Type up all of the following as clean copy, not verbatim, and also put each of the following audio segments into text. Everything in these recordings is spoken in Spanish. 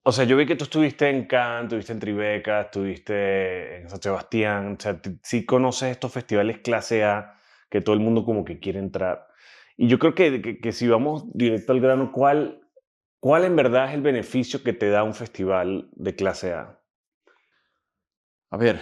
O sea, yo vi que tú estuviste en Cannes, estuviste en Tribeca, estuviste en San Sebastián. O sea, sí conoces estos festivales clase A que todo el mundo como que quiere entrar. Y yo creo que si vamos directo al grano, ¿cuál en verdad es el beneficio que te da un festival de clase A? A ver,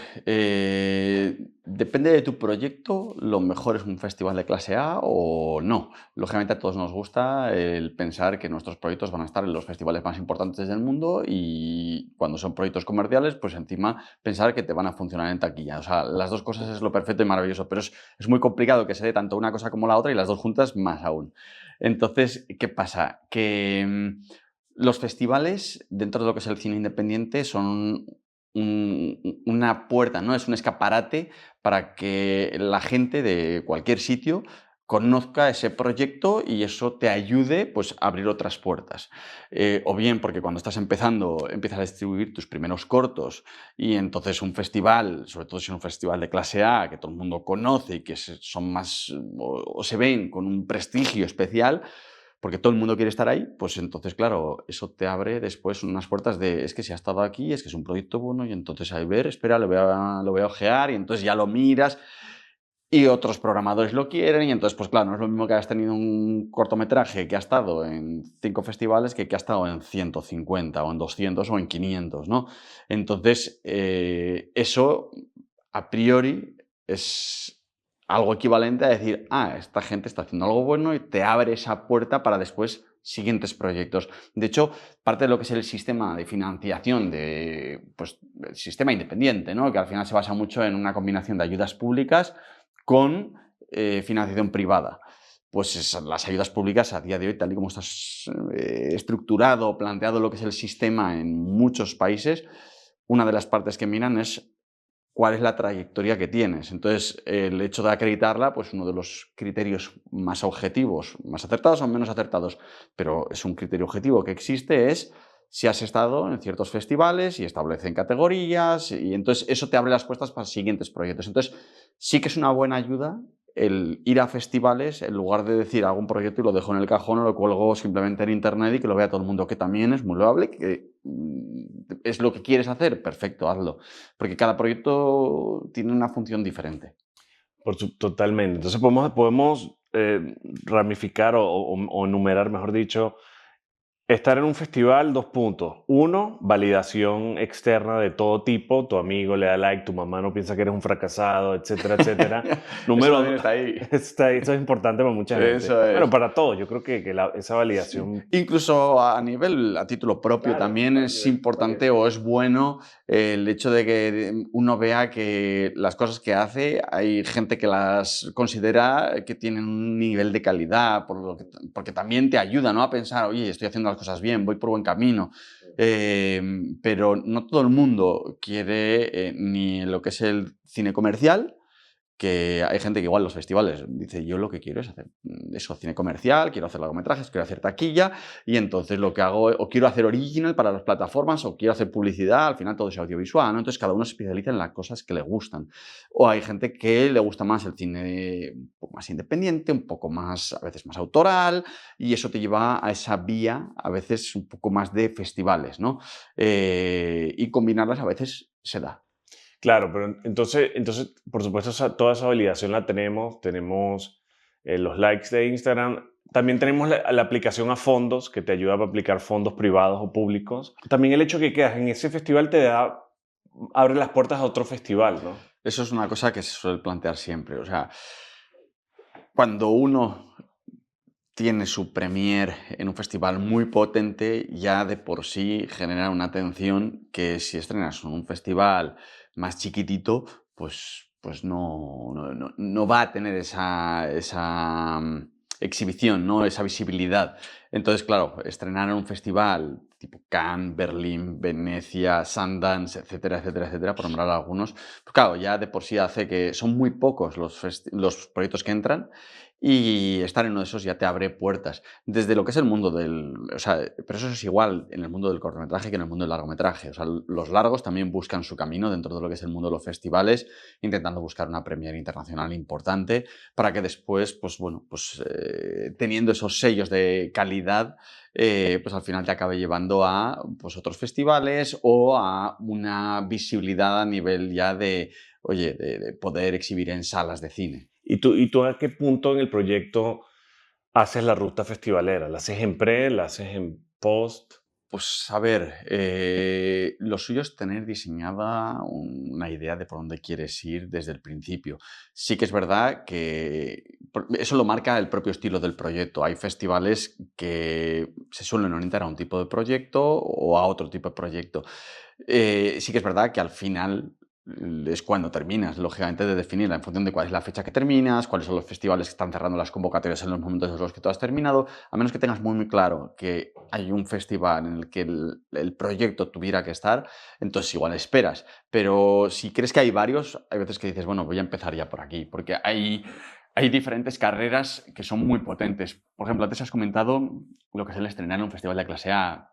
depende de tu proyecto, lo mejor es un festival de clase A o no. Lógicamente a todos nos gusta el pensar que nuestros proyectos van a estar en los festivales más importantes del mundo y cuando son proyectos comerciales, pues encima pensar que te van a funcionar en taquilla. O sea, las dos cosas es lo perfecto y maravilloso, pero es muy complicado que se dé tanto una cosa como la otra y las dos juntas más aún. Entonces, ¿qué pasa? Que los festivales, dentro de lo que es el cine independiente, son una puerta, ¿no? Es un escaparate para que la gente de cualquier sitio conozca ese proyecto y eso te ayude, pues, a abrir otras puertas. O bien porque cuando estás empezando, empiezas a distribuir tus primeros cortos y entonces un festival, sobre todo si es un festival de clase A, que todo el mundo conoce y que son más o se ven con un prestigio especial, porque todo el mundo quiere estar ahí, pues entonces, claro, eso te abre después unas puertas de, es que si ha estado aquí, es que es un proyecto bueno y entonces, a ver, espera, lo voy a ojear y entonces ya lo miras y otros programadores lo quieren y entonces, pues claro, no es lo mismo que hayas tenido un cortometraje que ha estado en 5 festivales que ha estado en 150 o en 200 o en 500, ¿no? Entonces, eso a priori es algo equivalente a decir, esta gente está haciendo algo bueno y te abre esa puerta para después siguientes proyectos. De hecho, parte de lo que es el sistema de financiación pues, el sistema independiente, ¿no? Que al final se basa mucho en una combinación de ayudas públicas con financiación privada. Pues las ayudas públicas a día de hoy, tal y como está estructurado, planteado lo que es el sistema en muchos países, una de las partes que miran es cuál es la trayectoria que tienes. Entonces, el hecho de acreditarla, pues uno de los criterios más objetivos, más acertados o menos acertados, pero es un criterio objetivo que existe, es si has estado en ciertos festivales y establecen categorías, y entonces eso te abre las puertas para siguientes proyectos. Entonces, sí que es una buena ayuda el ir a festivales en lugar de decir hago un proyecto y lo dejo en el cajón o lo cuelgo simplemente en internet y que lo vea todo el mundo, que también es muy loable, que es lo que quieres hacer, perfecto, hazlo. Porque cada proyecto tiene una función diferente. Totalmente. Entonces podemos ramificar o enumerar, mejor dicho, estar en un festival, 2 puntos. Uno, validación externa de todo tipo. Tu amigo le da like, tu mamá no piensa que eres un fracasado, etcétera, etcétera. Eso Número también 2, está ahí. eso es importante para mucha gente. Eso Bueno, es. para todos. Yo creo que esa Sí. validación. Incluso a título propio Claro, también es importante o es bueno el hecho de que uno vea que las cosas que hace hay gente que las considera que tienen un nivel de calidad, porque también te ayuda, ¿no? A pensar, oye, estoy haciendo las cosas bien, voy por buen camino. Pero no todo el mundo quiere ni lo que es el cine comercial, que hay gente que igual los festivales dice, yo lo que quiero es hacer eso, cine comercial, quiero hacer largometrajes, quiero hacer taquilla, y entonces lo que hago, o quiero hacer original para las plataformas, o quiero hacer publicidad, al final todo es audiovisual, ¿no? Entonces cada uno se especializa en las cosas que le gustan. O hay gente que le gusta más el cine un poco más independiente, un poco más, a veces más autoral, y eso te lleva a esa vía, a veces un poco más de festivales, ¿no? Y combinarlas a veces se da. Claro, pero entonces, por supuesto, toda esa validación la tenemos los likes de Instagram, también tenemos la aplicación a fondos que te ayuda a aplicar fondos privados o públicos. También el hecho que quedas en ese festival abre las puertas a otro festival, ¿no? Eso es una cosa que se suele plantear siempre. O sea, cuando uno tiene su premier en un festival muy potente, ya de por sí genera una atención que si estrenas en un festival más chiquitito, pues no va a tener esa exhibición, ¿no? Esa visibilidad. Entonces, claro, estrenar en un festival tipo Cannes, Berlín, Venecia, Sundance, etcétera, etcétera, etcétera, por nombrar algunos, pues claro, ya de por sí hace que son muy pocos los proyectos que entran y estar en uno de esos ya te abre puertas. Desde lo que es el mundo del... O sea, pero eso es igual en el mundo del cortometraje que en el mundo del largometraje. O sea, los largos también buscan su camino dentro de lo que es el mundo de los festivales, intentando buscar una premiere internacional importante para que después, pues bueno, pues teniendo esos sellos de calidad, pues al final te acabe llevando a pues, otros festivales o a una visibilidad a nivel ya de, oye, de poder exhibir en salas de cine. ¿Y tú a qué punto en el proyecto haces la ruta festivalera? ¿La haces en pre? ¿La haces en post? Pues a ver, lo suyo es tener diseñada una idea de por dónde quieres ir desde el principio. Sí que es verdad que eso lo marca el propio estilo del proyecto. Hay festivales que se suelen orientar a un tipo de proyecto o a otro tipo de proyecto. Sí que es verdad que al final es cuando terminas, lógicamente, de definir en función de cuál es la fecha que terminas, cuáles son los festivales que están cerrando las convocatorias en los momentos en los que tú has terminado, a menos que tengas muy, muy claro que hay un festival en el que el proyecto tuviera que estar, entonces igual esperas. Pero si crees que hay varios, hay veces que dices, bueno, voy a empezar ya por aquí, porque hay diferentes carreras que son muy potentes. Por ejemplo, antes has comentado lo que es el estrenar en un festival de clase A,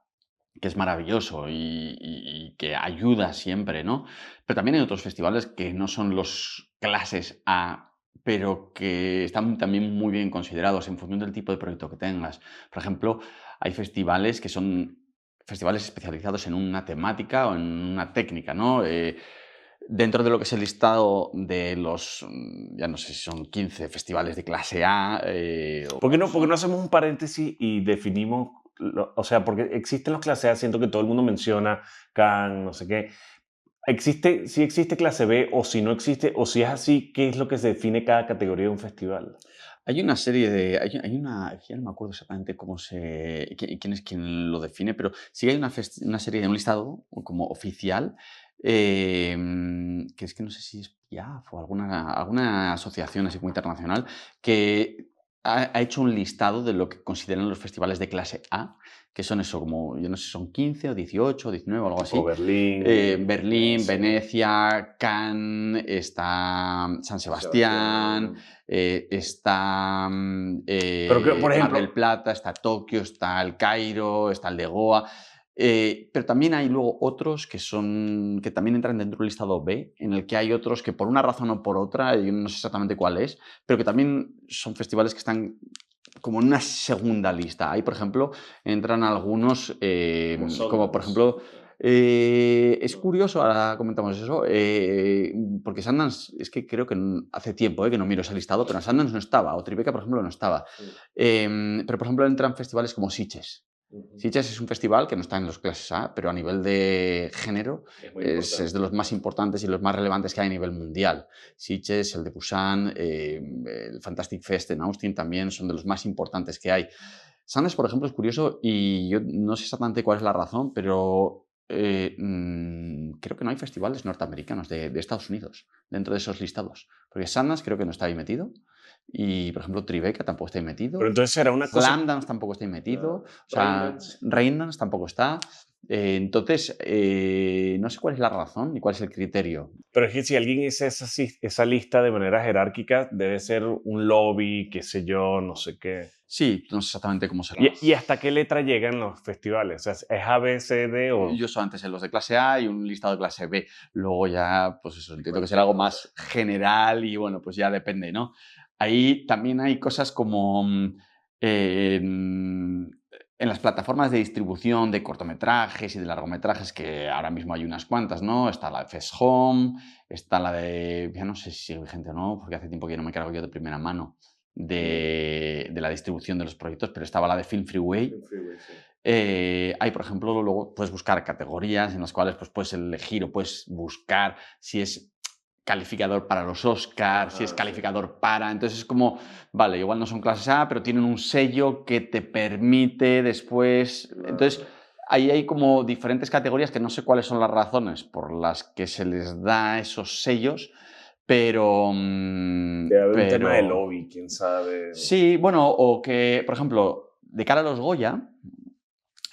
que es maravilloso y que ayuda siempre, ¿no? Pero también hay otros festivales que no son los clases A, pero que están también muy bien considerados en función del tipo de proyecto que tengas. Por ejemplo, hay festivales que son festivales especializados en una temática o en una técnica, ¿no? Dentro de lo que es el listado de los, ya no sé si son 15 festivales de clase A, ¿Por qué no hacemos un paréntesis y definimos, o sea, porque existen los clase A, siento que todo el mundo menciona Cannes, no sé qué. Si existe clase B o si no existe, o si es así, ¿qué es lo que se define cada categoría de un festival? hay una serie de. Hay una. Ya no me acuerdo exactamente cómo se. Quién es quien lo define, pero sí hay una serie de un listado como oficial. Que es que no sé si es PIAF o alguna asociación así como internacional que ha hecho un listado de lo que consideran los festivales de clase A, que son eso, como yo no sé si son 15 o 18 o 19 o algo Tipo así. Berlín, Berlín, Venecia. Venecia, Cannes, está San San Sebastián, Sebastián. está Pero que, por Mar ejemplo, del Plata, está Tokio, está el Cairo, está el de Goa. Pero también hay luego otros que también entran dentro del listado B, en el que hay otros que por una razón o por otra, yo no sé exactamente cuál es, pero que también son festivales que están como en una segunda lista. Ahí, por ejemplo, entran algunos, como como por Sundance. ejemplo, es curioso, ahora comentamos eso, porque Sundance, es que creo que hace tiempo que no miro ese listado, pero Sundance no estaba, o Tribeca, por ejemplo, no estaba. Sí. Pero, por ejemplo, entran festivales como Sitges. Ujú. Sitges es un festival que no está en los clases A, pero a nivel de género Es muy es importante. de los más importantes y los más relevantes que hay a nivel mundial. Sitges, el de Busan, el Fantastic Fest en Austin también son de los más importantes que hay. Sundance, por ejemplo, es curioso y yo no sé exactamente cuál es la razón, pero creo que no hay festivales norteamericanos de Estados Unidos dentro de esos listados. Porque Sundance creo que no está ahí metido y, por ejemplo, Tribeca tampoco está ahí Pero metido. entonces será una cosa. Slamdance tampoco está ahí metido. O sea, Raindance. Raindance tampoco está. Entonces, no sé cuál es la razón ni cuál es el criterio. Pero es que si alguien hizo esa lista de manera jerárquica, debe ser un lobby, qué sé yo, no sé qué. Sí, no sé exactamente cómo será. ¿Y hasta qué letra llegan los festivales? O sea, ¿es A, B, C, D o...? Yo solamente sé los de clase A y un listado de clase B. Luego ya, pues eso, entiendo que será Cualquier algo cosa. más general y bueno, pues ya depende, ¿no? Ahí también hay cosas como en las plataformas de distribución de cortometrajes y de largometrajes, que ahora mismo hay unas cuantas, ¿no? Está la de Fest Home, está la de, ya no sé si sigue vigente o no, porque hace tiempo que no me cargo yo de primera mano de la distribución de los proyectos, pero estaba la de Film Freeway. En Freeway, sí. Hay, por ejemplo, luego puedes buscar categorías en las cuales pues, puedes elegir o puedes buscar si es calificador para los Oscars, si es Ajá, sí. calificador para... Entonces es como, vale, igual no son clases A, pero tienen un sello que te permite después... Entonces, Claro. ahí hay como diferentes categorías que no sé cuáles son las razones por las que se les da esos sellos, pero... Debe haber un tema de pero... lobby, quién sabe. Sí, bueno, o que, por ejemplo, de cara a los Goya,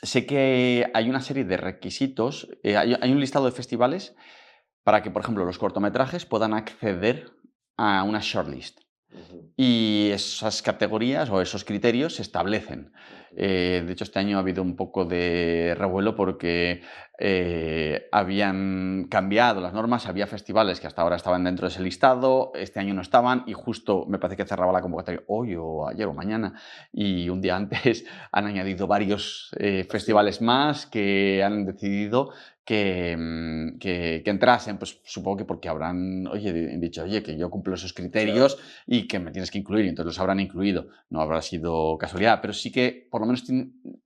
sé que hay una serie de requisitos, hay un listado de festivales para que, por ejemplo, los cortometrajes puedan acceder a una shortlist. Ujú, y esas categorías o esos criterios se establecen. ujú. De hecho, este año ha habido un poco de revuelo porque habían cambiado las normas, había festivales que hasta ahora estaban dentro de ese listado, este año no estaban y justo me parece que cerraba la convocatoria hoy o ayer o mañana y un día antes han añadido varios Así. festivales más que han decidido que entrasen, pues supongo que porque habrán, oye, dicho, oye, que yo cumplo esos Claro. criterios y que me tienes que incluir, y entonces los habrán incluido. No habrá sido casualidad, pero sí que por lo menos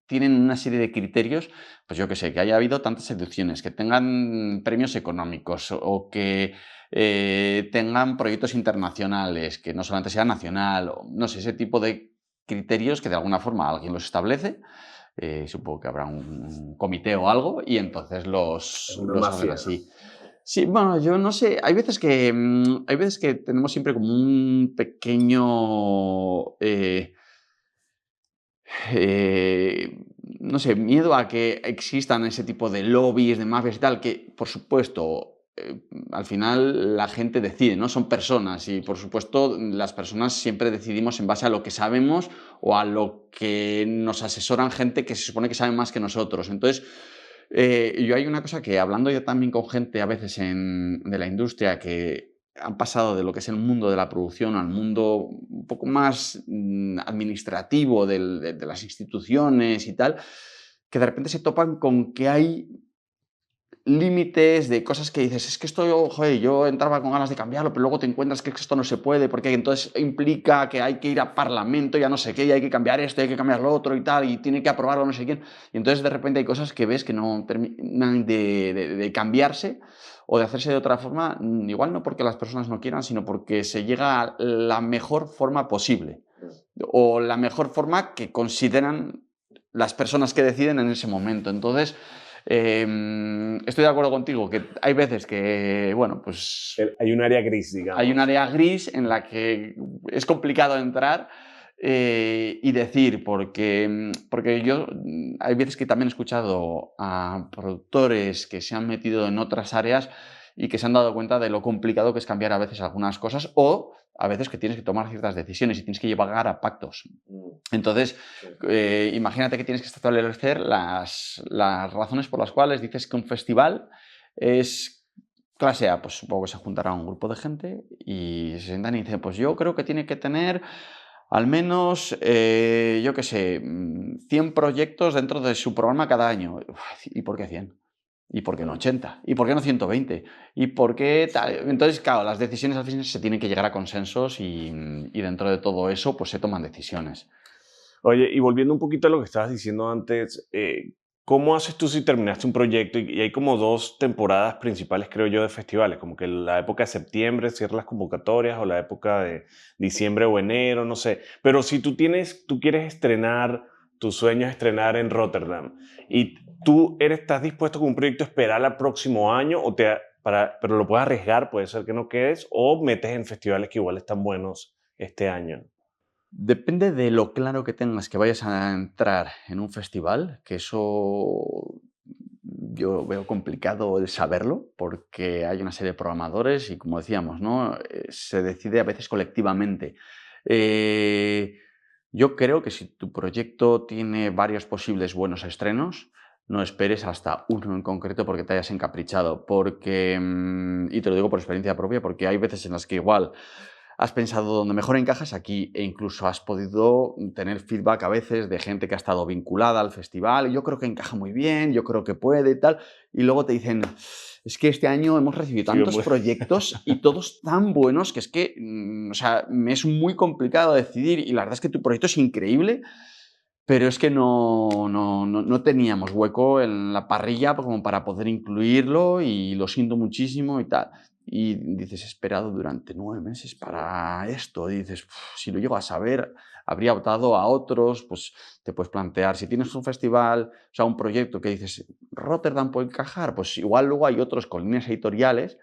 tienen una serie de criterios, pues yo que sé, que haya habido tantas ediciones, que tengan premios económicos o que tengan proyectos internacionales, que no solamente sea nacional, o no sé, ese tipo de criterios que de alguna forma alguien los establece. Supongo que habrá un comité o algo y entonces Es una los hacen mafia. así. Sí, bueno, yo no sé, hay veces que tenemos siempre como un pequeño, no sé, miedo a que existan ese tipo de lobbies, de mafias y tal, que por supuesto, al final la gente decide, ¿no? Son personas y por supuesto las personas siempre decidimos en base a lo que sabemos o a lo que nos asesoran gente que se supone que sabe más que nosotros. Entonces, yo hay una cosa que hablando yo también con gente a veces de la industria que han pasado de lo que es el mundo de la producción al mundo un poco más administrativo de las instituciones y tal, que de repente se topan con que hay límites de cosas que dices, es que esto, joder, yo entraba con ganas de cambiarlo, pero luego te encuentras que esto no se puede, porque entonces implica que hay que ir a parlamento, ya no sé qué, y hay que cambiar esto, hay que cambiar lo otro y tal, y tiene que aprobarlo no sé quién. Y entonces de repente hay cosas que ves que no terminan de cambiarse o de hacerse de otra forma, igual no porque las personas no quieran, sino porque se llega a la mejor forma posible o la mejor forma que consideran las personas que deciden en ese momento. Entonces, estoy de acuerdo contigo que hay veces que, bueno, pues Hay un área gris, hay un digamos. área gris en la que es complicado entrar y decir, porque yo hay veces que también he escuchado a productores que se han metido en otras áreas y que se han dado cuenta de lo complicado que es cambiar a veces algunas cosas o a veces que tienes que tomar ciertas decisiones y tienes que llegar a pactos. Mm, Entonces, sí. imagínate que tienes que establecer las razones por las cuales dices que un festival es clase A. Pues supongo que se juntará un grupo de gente y se sientan y dicen, pues yo creo que tiene que tener al menos, yo qué sé, 100 proyectos dentro de su programa cada año. Uf, ¿y por qué 100? ¿Y por qué no Claro. 80? ¿Y por qué no 120? ¿Y por qué Sí. tal? Entonces, claro, las decisiones al final se tienen que llegar a consensos y dentro de todo eso, pues se toman decisiones. Oye, y volviendo un poquito a lo que estabas diciendo antes, ¿cómo haces tú si terminaste un proyecto? Y hay como dos temporadas principales, creo yo, de festivales, como que la época de septiembre cierra las convocatorias o la época de diciembre o enero, no sé. Pero si tú quieres estrenar, tu sueño es estrenar en Rotterdam y estás dispuesto con un proyecto a esperar al próximo año pero lo puedes arriesgar, puede ser que no quedes, o metes en festivales que igual están buenos este año. Depende de lo claro que tengas que vayas a entrar en un festival, que eso yo veo complicado el saberlo, porque hay una serie de programadores y como decíamos, ¿no? Se decide a veces colectivamente. Eh, yo creo que si tu proyecto tiene varios posibles buenos estrenos, no esperes hasta uno en concreto porque te hayas encaprichado, porque, y te lo digo por experiencia propia, porque hay veces en las que igual has pensado dónde mejor encajas aquí e incluso has podido tener feedback a veces de gente que ha estado vinculada al festival. Yo creo que encaja muy bien, yo creo que puede y tal. Y luego te dicen, es que este año hemos recibido Sí, tantos proyectos y todos tan buenos que es que, o sea, me es muy complicado decidir y la verdad es que tu proyecto es increíble, pero es que no teníamos hueco en la parrilla como para poder incluirlo y lo siento muchísimo y tal. Y dices, he esperado durante 9 meses sí. para esto. Y dices, si lo llego a saber, habría optado a otros, pues te puedes plantear, si tienes un festival, o sea, un proyecto que dices, Rotterdam puede encajar, pues igual luego hay otros con líneas editoriales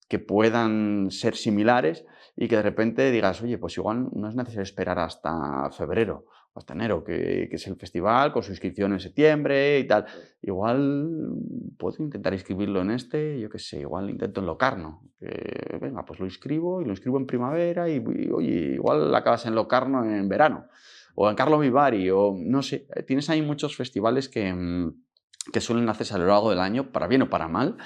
que puedan ser similares y que de repente digas, oye, pues igual no es necesario esperar hasta febrero hasta enero, que es el festival, con su inscripción en septiembre y tal. Igual puedo intentar inscribirlo en este, yo qué sé, igual intento en Locarno. Venga, pues lo inscribo y lo inscribo en primavera y, oye, igual acabas en Locarno en verano. O en Carlo Vivari, o no sé. Tienes ahí muchos festivales que suelen hacerse a lo largo del año, para bien o para mal,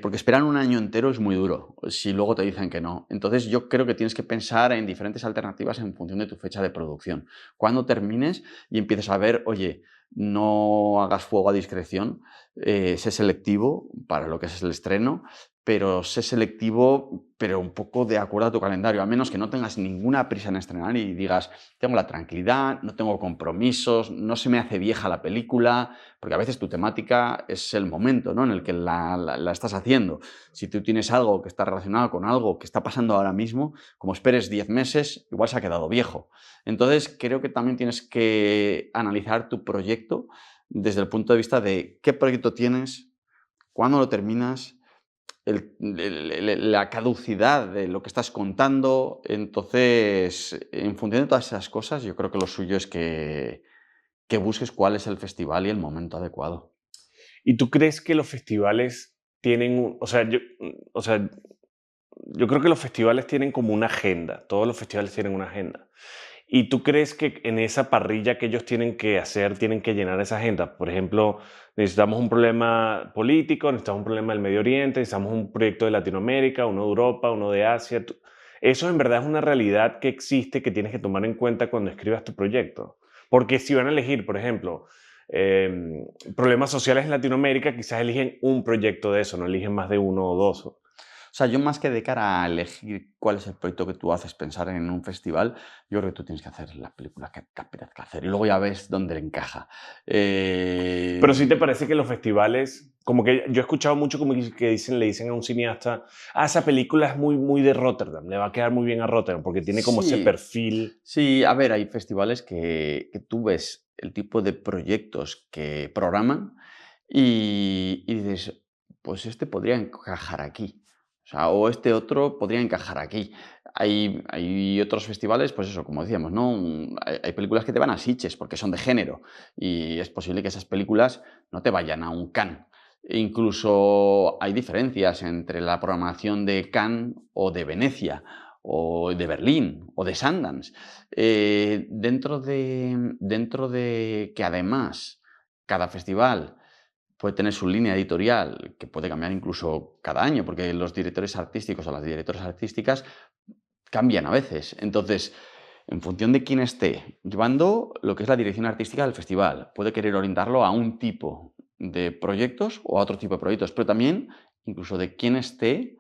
porque esperar un año entero es muy duro, si luego te dicen que no. Entonces yo creo que tienes que pensar en diferentes alternativas en función de tu fecha de producción. Cuando termines y empieces a ver, oye, no hagas fuego a discreción, sé selectivo para lo que es el estreno, pero sé selectivo, pero un poco de acuerdo a tu calendario, a menos que no tengas ninguna prisa en estrenar y digas, tengo la tranquilidad, no tengo compromisos, no se me hace vieja la película, porque a veces tu temática es el momento, ¿no?, en el que la estás haciendo. Si tú tienes algo que está relacionado con algo que está pasando ahora mismo, como esperes 10 meses, igual se ha quedado viejo. Entonces, creo que también tienes que analizar tu proyecto desde el punto de vista de qué proyecto tienes, cuándo lo terminas, la caducidad de lo que estás contando. Entonces, en función de todas esas cosas, yo creo que lo suyo es que busques cuál es el festival y el momento adecuado. ¿Y tú crees que los festivales tienen o sea, yo creo que los festivales tienen como una agenda, todos los festivales tienen una agenda. ¿Y tú crees que en esa parrilla que ellos tienen que hacer, tienen que llenar esa agenda? Por ejemplo, necesitamos un problema político, necesitamos un problema del Medio Oriente, necesitamos un proyecto de Latinoamérica, uno de Europa, uno de Asia. Eso en verdad es una realidad que existe que tienes que tomar en cuenta cuando escribas tu proyecto. Porque si van a elegir, por ejemplo, problemas sociales en Latinoamérica, quizás eligen un proyecto de eso, no eligen más de uno o dos. O sea, yo más que de cara a elegir cuál es el proyecto que tú haces pensar en un festival, yo creo que tú tienes que hacer la película que te apetezca hacer y luego ya ves dónde le encaja. Pero sí te parece que los festivales, como que yo he escuchado mucho como que dicen, le dicen a un cineasta, esa película es muy, muy de Rotterdam, le va a quedar muy bien a Rotterdam, porque tiene como ese Sí, perfil. sí, a ver, hay festivales que tú ves el tipo de proyectos que programan y dices, pues este podría encajar aquí. O sea, o este otro podría encajar aquí. Hay otros festivales, pues eso, como decíamos, ¿no? Hay películas que te van a Sitges porque son de género y es posible que esas películas no te vayan a un Cannes. E incluso hay diferencias entre la programación de Cannes o de Venecia o de Berlín o de Sundance. Dentro de que además cada festival puede tener su línea editorial, que puede cambiar incluso cada año, porque los directores artísticos o las directoras artísticas cambian a veces. Entonces, en función de quién esté llevando lo que es la dirección artística del festival, puede querer orientarlo a un tipo de proyectos o a otro tipo de proyectos, pero también incluso de quién esté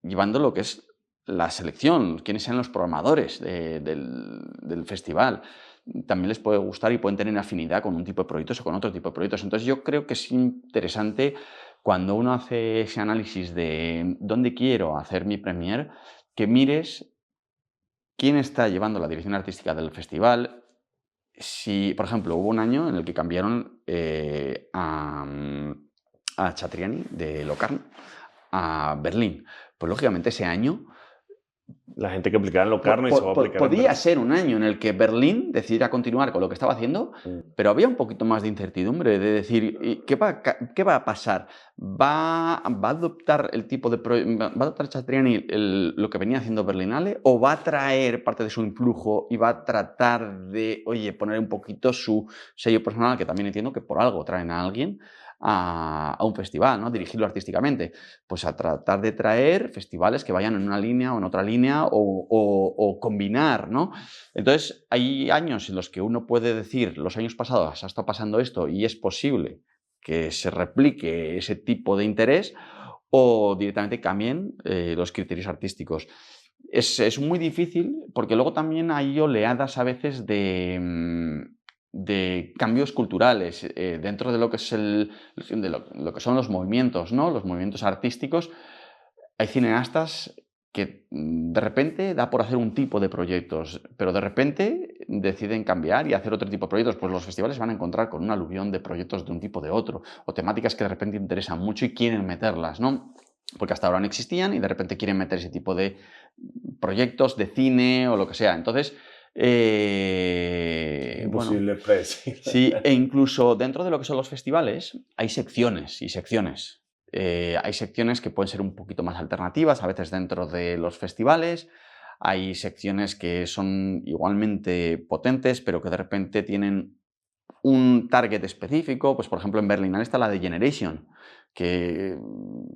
llevando lo que es la selección, quiénes sean los programadores del festival. También les puede gustar y pueden tener afinidad con un tipo de proyectos o con otro tipo de proyectos. Entonces yo creo que es interesante cuando uno hace ese análisis de dónde quiero hacer mi premier, que mires quién está llevando la dirección artística del festival. Si, por ejemplo, hubo un año en el que cambiaron a Chatriani de Locarno a Berlín. Pues lógicamente ese año La gente que aplicaba en Locarno y se va a aplicar en podía Berlín. ser un año en el que Berlín decidiera continuar con lo que estaba haciendo, Mm. pero había un poquito más de incertidumbre de decir, ¿y qué va a pasar? ¿Va a adoptar el tipo de va a adoptar Chatriani lo que venía haciendo Berlinale o va a traer parte de su influjo y va a tratar de, oye, poner un poquito su sello personal, que también entiendo que por algo traen a alguien a un festival, ¿no? Dirigirlo artísticamente, pues a tratar de traer festivales que vayan en una línea o en otra línea o combinar, ¿no? Entonces, hay años en los que uno puede decir, los años pasados ha estado pasando esto y es posible que se replique ese tipo de interés o directamente cambien los criterios artísticos. Es muy difícil porque luego también hay oleadas a veces de cambios culturales dentro de lo que es lo que son los movimientos, ¿no? Los movimientos artísticos. Hay cineastas que de repente da por hacer un tipo de proyectos, pero de repente deciden cambiar y hacer otro tipo de proyectos. Pues los festivales van a encontrar con un aluvión de proyectos de un tipo o de otro, o temáticas que de repente interesan mucho y quieren meterlas, ¿no? Porque hasta ahora no existían y de repente quieren meter ese tipo de proyectos de cine o lo que sea. Entonces, Bueno, Imposible predecir. sí, e incluso dentro de lo que son los festivales hay secciones y secciones. Hay secciones que pueden ser un poquito más alternativas, a veces dentro de los festivales. Hay secciones que son igualmente potentes, pero que de repente tienen un target específico. Pues por ejemplo en Berlinale está la de Generation, que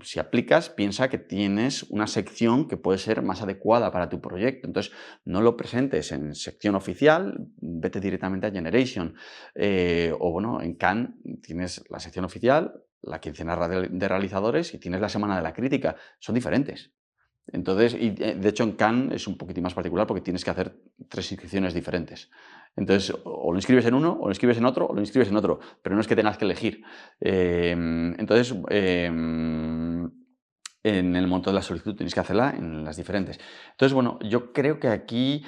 si aplicas piensa que tienes una sección que puede ser más adecuada para tu proyecto. Entonces no lo presentes en sección oficial, vete directamente a Generation. O bueno, en Cannes tienes la sección oficial, la quincena de realizadores y tienes la semana de la crítica. Son diferentes. Entonces, y de hecho en Cannes es un poquitín más particular porque tienes que hacer 3 inscripciones diferentes. Entonces, o lo inscribes en uno, o lo inscribes en otro, o lo inscribes en otro, pero no es que tengas que elegir. Entonces, en el monto de la solicitud tienes que hacerla en las diferentes. Entonces, bueno, yo creo que aquí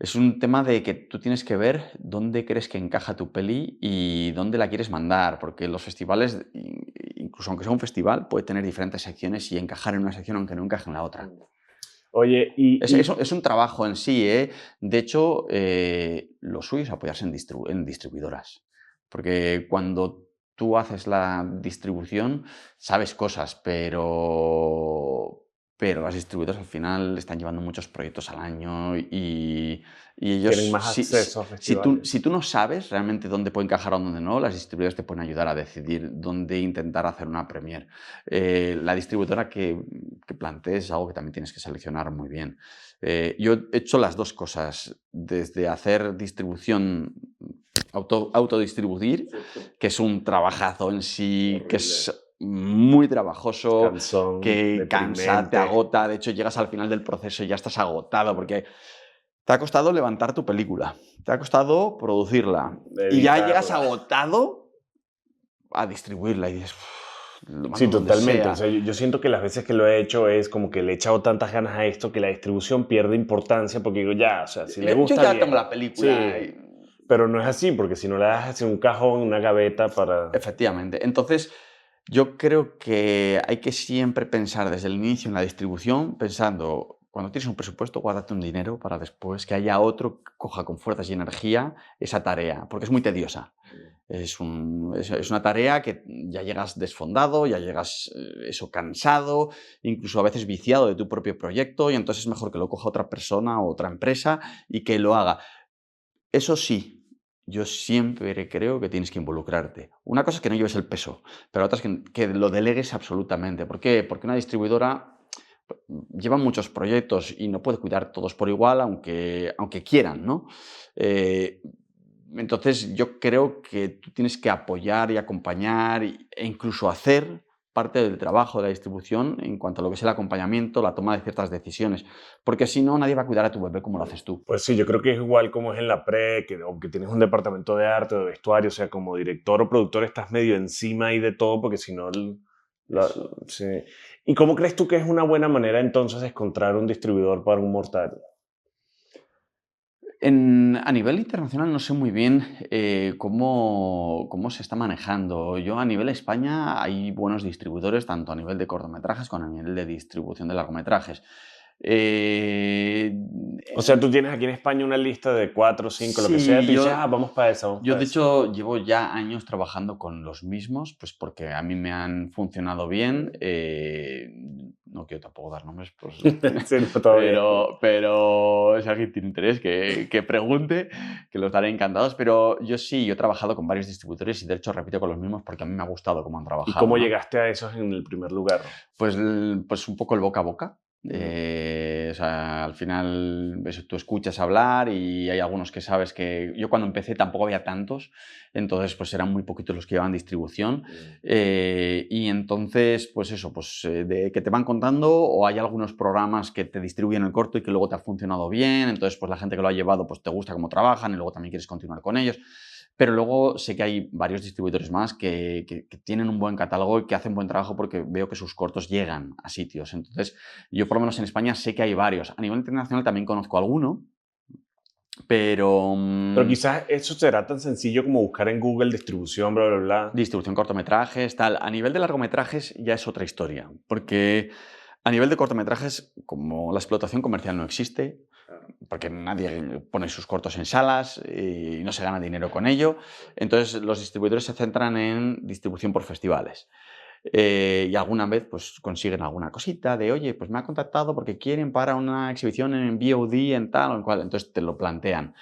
es un tema de que tú tienes que ver dónde crees que encaja tu peli y dónde la quieres mandar, porque los festivales, incluso aunque sea un festival, puede tener diferentes secciones y encajar en una sección aunque no encaje en la otra. Oye, Es un trabajo en sí, ¿eh? De hecho, lo suyo es apoyarse en distribuidoras, porque cuando tú haces la distribución sabes cosas, pero las distribuidoras al final están llevando muchos proyectos al año y tienen ellos, más acceso a si tú festivales. no sabes realmente dónde puede encajar o dónde no, las distribuidoras te pueden ayudar a decidir dónde intentar hacer una premier. La distribuidora que plantees es algo que también tienes que seleccionar muy bien. Yo he hecho las dos cosas, desde hacer distribución, autodistribuir, que es un trabajazo en sí, que es muy trabajoso, Cansón, que cansa, te deprimente, agota. De hecho, llegas al final del proceso y ya estás agotado porque te ha costado levantar tu película, te ha costado producirla y ya llegas editarla. agotado a distribuirla y dices, "Uf, lo Sí, mando donde totalmente. O sea". sea, yo siento que las veces que lo he hecho es como que le he echado tantas ganas a esto que la distribución pierde importancia porque digo, ya, o sea, si le Yo gusta ya tengo bien. la película. Sí, pero no es así porque si no la das en un cajón, una gaveta para... Efectivamente. Entonces, yo creo que hay que siempre pensar desde el inicio en la distribución, pensando, cuando tienes un presupuesto, guárdate un dinero para después que haya otro que coja con fuerzas y energía esa tarea, porque es muy tediosa. Es una tarea que ya llegas desfondado, ya llegas eso cansado, incluso a veces viciado de tu propio proyecto, y entonces es mejor que lo coja otra persona o otra empresa y que lo haga. Eso sí, yo siempre creo que tienes que involucrarte. Una cosa es que no lleves el peso, pero otra es que lo delegues absolutamente. ¿Por qué? Porque una distribuidora lleva muchos proyectos y no puede cuidar todos por igual, aunque quieran, ¿no? Eh, entonces, yo creo que tú tienes que apoyar y acompañar e incluso hacer parte del trabajo de la distribución en cuanto a lo que es el acompañamiento, la toma de ciertas decisiones, porque si no, nadie va a cuidar a tu bebé como lo haces tú. Pues sí, yo creo que es igual como es en la pre, que aunque tienes un departamento de arte o de vestuario, o sea, como director o productor estás medio encima ahí de todo porque si no... la- Eso. sí. ¿Y cómo crees tú que es una buena manera entonces de encontrar un distribuidor para un mortal? A nivel internacional no sé muy bien cómo se está manejando. Yo a nivel España hay buenos distribuidores, tanto a nivel de cortometrajes como a nivel de distribución de largometrajes. Eh, O sea, tú tienes aquí en España una lista de 4 o 5, lo que sea, sí, tú dices, ah, vamos para esa, vamos yo para de esa. hecho llevo ya años trabajando con los mismos, pues porque a mí me han funcionado bien. No quiero tampoco dar nombres, pues, Sí, no, todo bien. pero si alguien tiene interés que pregunte, que los daré encantados. Pero yo sí, yo he trabajado con varios distribuidores y de hecho repito con los mismos porque a mí me ha gustado cómo han ¿Y trabajado, cómo ¿no? llegaste a esos en el primer lugar? Pues, pues un poco el boca a boca. Mm. O sea, al final eso, tú escuchas hablar y hay algunos que sabes que yo cuando empecé tampoco había tantos, entonces pues eran muy poquitos los que llevaban distribución Mm. y entonces pues eso, pues de que te van contando o hay algunos programas que te distribuyen el corto y que luego te ha funcionado bien, entonces pues la gente que lo ha llevado pues te gusta cómo trabajan y luego también quieres continuar con ellos. Pero luego sé que hay varios distribuidores más que tienen un buen catálogo y que hacen buen trabajo porque veo que sus cortos llegan a sitios. Entonces, yo por lo menos en España sé que hay varios. A nivel internacional también conozco alguno, pero Pero quizás eso será tan sencillo como buscar en Google distribución, bla, bla, bla. distribución cortometrajes, tal. A nivel de largometrajes ya es otra historia, porque a nivel de cortometrajes, como la explotación comercial no existe, porque nadie pone sus cortos en salas y no se gana dinero con ello. Entonces, los distribuidores se centran en distribución por festivales. Y alguna vez pues consiguen alguna cosita de, oye, pues me ha contactado porque quieren para una exhibición en VOD, en tal o en cual. Entonces te lo plantean.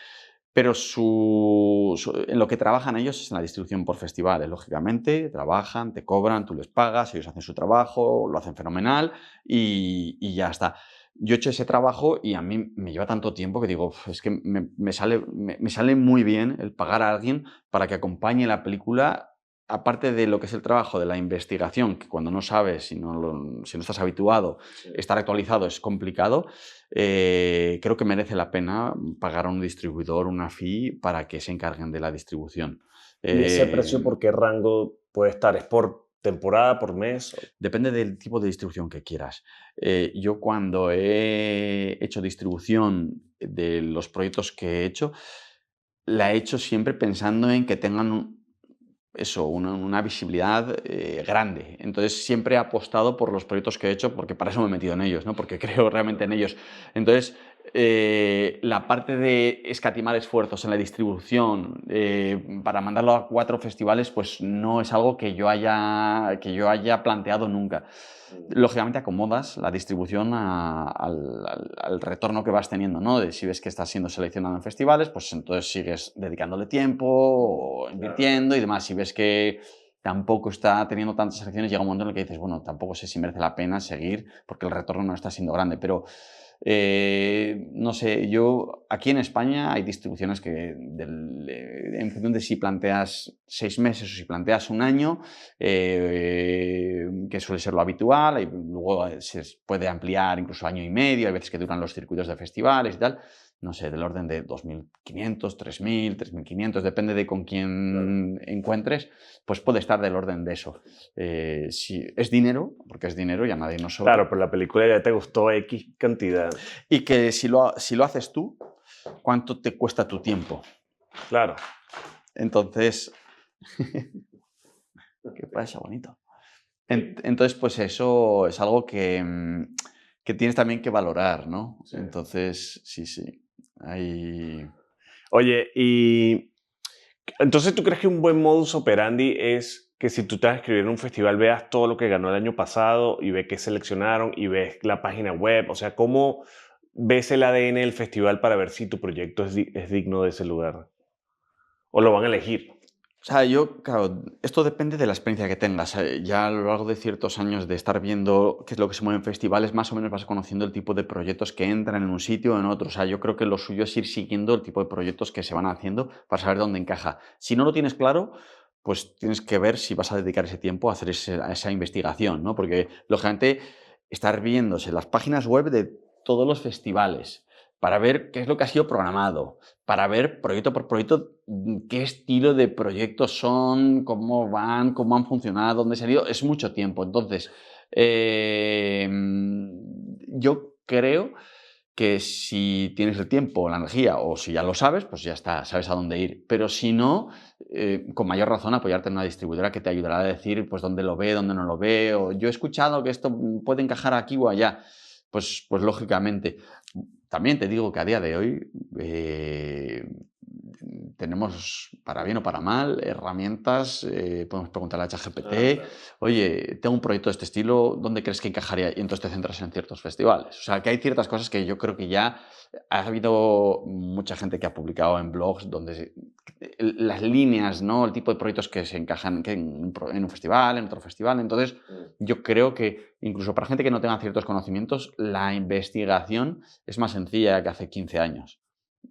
Pero en lo que trabajan ellos es en la distribución por festivales, lógicamente. Trabajan, te cobran, tú les pagas, ellos hacen su trabajo, lo hacen fenomenal y ya está. Yo he hecho ese trabajo y a mí me lleva tanto tiempo que digo, "Uf, es que me sale muy bien el pagar a alguien para que acompañe la película, aparte de lo que es el trabajo de la investigación, que cuando no sabes, si no estás habituado, Sí. estar actualizado es complicado. Creo que merece la pena pagar a un distribuidor una fee para que se encarguen de la distribución. ¿Y ese Eh, precio por qué rango puede estar? ¿Es por temporada, por mes? Depende del tipo de distribución que quieras. Yo cuando he hecho distribución de los proyectos que he hecho, la he hecho siempre pensando en que tengan una visibilidad grande. Entonces siempre he apostado por los proyectos que he hecho porque para eso me he metido en ellos, ¿no? Porque creo realmente en ellos. Entonces, la parte de escatimar esfuerzos en la distribución para mandarlo a 4 festivales, pues no es algo que yo haya planteado nunca. Lógicamente acomodas la distribución al retorno que vas teniendo, ¿no? De si ves que estás siendo seleccionado en festivales, pues entonces sigues dedicándole tiempo, o invirtiendo y demás. Si ves que tampoco está teniendo tantas selecciones, llega un momento en el que dices, bueno, tampoco sé si merece la pena seguir porque el retorno no está siendo grande. Pero no sé, yo aquí en España hay distribuciones que en función de si planteas 6 meses o si planteas un año, que suele ser lo habitual, y luego se puede ampliar incluso año y medio, hay veces que duran los circuitos de festivales y tal, no sé, del orden de 2.500, 3.000, 3.500, depende de con quién encuentres, pues puede estar del orden de eso. Si es dinero, porque es dinero y a nadie nos sobra, Claro, pero la película ya te gustó X cantidad. y que si lo haces tú, ¿cuánto te cuesta tu tiempo? Claro. Entonces, ¿qué pasa, bonito? Entonces, pues eso es algo que tienes también que valorar, ¿no? Sí. Entonces, sí, sí. Hay... Oye, y entonces tú crees que un buen modus operandi es que si tú te vas a escribir en un festival veas todo lo que ganó el año pasado y ves qué seleccionaron y ves la página web, o sea, ¿cómo ves el ADN del festival para ver si tu proyecto es digno de ese lugar? ¿O lo van a elegir? O sea, claro, esto depende de la experiencia que tengas. Ya a lo largo de ciertos años de estar viendo qué es lo que se mueve en festivales, más o menos vas conociendo el tipo de proyectos que entran en un sitio o en otro. O sea, yo creo que lo suyo es ir siguiendo el tipo de proyectos que se van haciendo para saber dónde encaja. Si no lo tienes claro, pues tienes que ver si vas a dedicar ese tiempo a hacer a esa investigación, ¿no? Porque, lógicamente, estar viéndose las páginas web de todos los festivales para ver qué es lo que ha sido programado, para ver proyecto por proyecto qué estilo de proyectos son, cómo van, cómo han funcionado, dónde se han ido, es mucho tiempo. Entonces, yo creo que si tienes el tiempo, la energía o si ya lo sabes, pues ya está, sabes a dónde ir. Pero si no, con mayor razón apoyarte en una distribuidora que te ayudará a decir pues dónde lo ve, dónde no lo ve, o yo he escuchado que esto puede encajar aquí o allá. Pues lógicamente. También te digo que a día de hoy tenemos, para bien o para mal, herramientas, podemos preguntarle a ChatGPT, Claro. oye, tengo un proyecto de este estilo, ¿dónde crees que encajaría? Y entonces te centras en ciertos festivales. O sea, que hay ciertas cosas que yo creo que ya ha habido mucha gente que ha publicado en blogs donde las líneas, ¿no? El tipo de proyectos que se encajan en un festival, en otro festival. Entonces, yo creo que incluso para gente que no tenga ciertos conocimientos, la investigación es más sencilla que hace 15 años.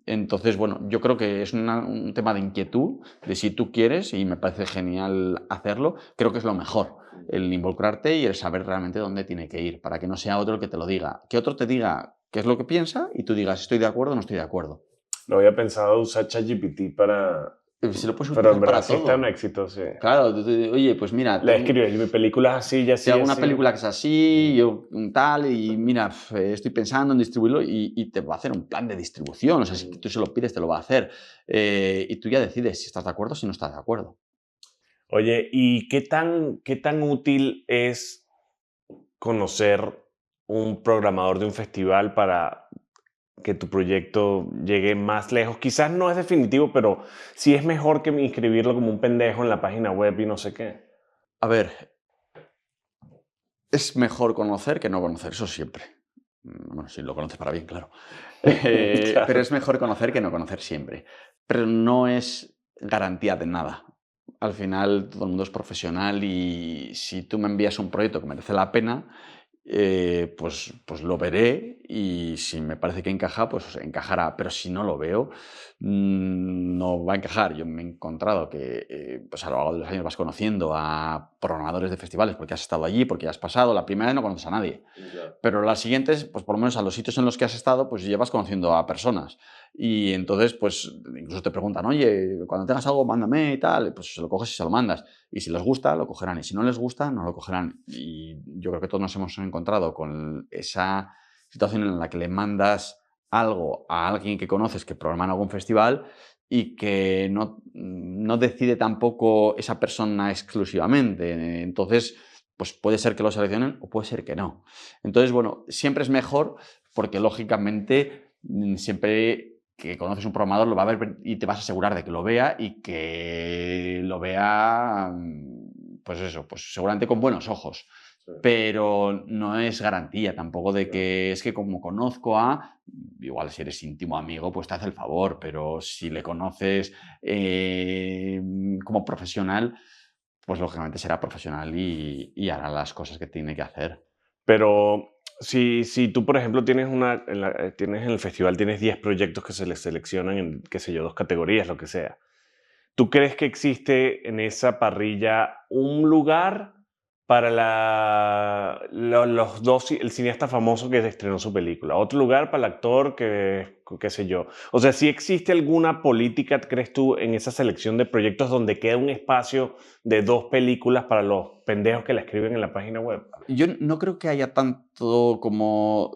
Entonces, bueno, yo creo que es un tema de inquietud, de si tú quieres, y me parece genial hacerlo, creo que es lo mejor, el involucrarte y el saber realmente dónde tiene que ir, para que no sea otro el que te lo diga. Que otro te diga qué es lo que piensa y tú digas, estoy de acuerdo o no estoy de acuerdo. No había pensado usar ChatGPT para... Si lo puedes Pero en utilizar verdad para sí está un todo. éxito, sí. Claro, oye, pues mira, Le escribes, mi película es así y te así y hago una así. película que es así, yo tal, y mira, estoy pensando en distribuirlo y te va a hacer un plan de distribución. O sea, si tú se lo pides, te lo va a hacer. Y tú ya decides si estás de acuerdo o si no estás de acuerdo. Oye, ¿y qué tan útil es conocer un programador de un festival para que tu proyecto llegue más lejos? Quizás no es definitivo, pero sí es mejor que inscribirlo como un pendejo en la página web y no sé qué. A ver, es mejor conocer que no conocer, eso siempre. Bueno, si lo conoces para bien, claro. Pero Claro. es mejor conocer que no conocer siempre. Pero no es garantía de nada. Al final, todo el mundo es profesional y si tú me envías un proyecto que merece la pena, pues lo veré y si me parece que encaja, pues encajará. Pero si no lo veo, no va a encajar. Yo me he encontrado que pues a lo largo de los años vas conociendo a programadores de festivales porque has estado allí, porque ya has pasado. La primera vez no conoces a nadie. Claro. Pero las siguientes, pues por lo menos a los sitios en los que has estado, pues llevas conociendo a personas. Y entonces, pues incluso te preguntan, oye, cuando tengas algo, mándame y tal. Pues se lo coges y se lo mandas. Y si les gusta, lo cogerán. Y si no les gusta, no lo cogerán. Y yo creo que todos nos hemos encontrado con esa situación en la que le mandas algo a alguien que conoces que programa en algún festival y que no decide tampoco esa persona exclusivamente. Entonces, pues puede ser que lo seleccionen o puede ser que no. Entonces, bueno, siempre es mejor porque lógicamente siempre que conoces un programador lo va a ver y te vas a asegurar de que lo vea y que lo vea, pues eso, pues seguramente con buenos ojos. Sí, Pero no es garantía tampoco de claro. que es que como conozco a, igual si eres íntimo amigo, pues te hace el favor, pero si le conoces como profesional, pues lógicamente será profesional y hará las cosas que tiene que hacer. Pero si tú, por ejemplo, tienes tienes en el festival tienes 10 proyectos que se les seleccionan en, qué sé yo, 2 categorías, lo que sea. ¿Tú crees que existe en esa parrilla un lugar para los dos, el cineasta famoso que estrenó su película? Otro lugar para el actor que, qué sé yo. O sea, ¿sí existe alguna política, crees tú, en esa selección de proyectos donde queda un espacio de 2 películas para los pendejos que la escriben en la página web? Yo no creo que haya tanto como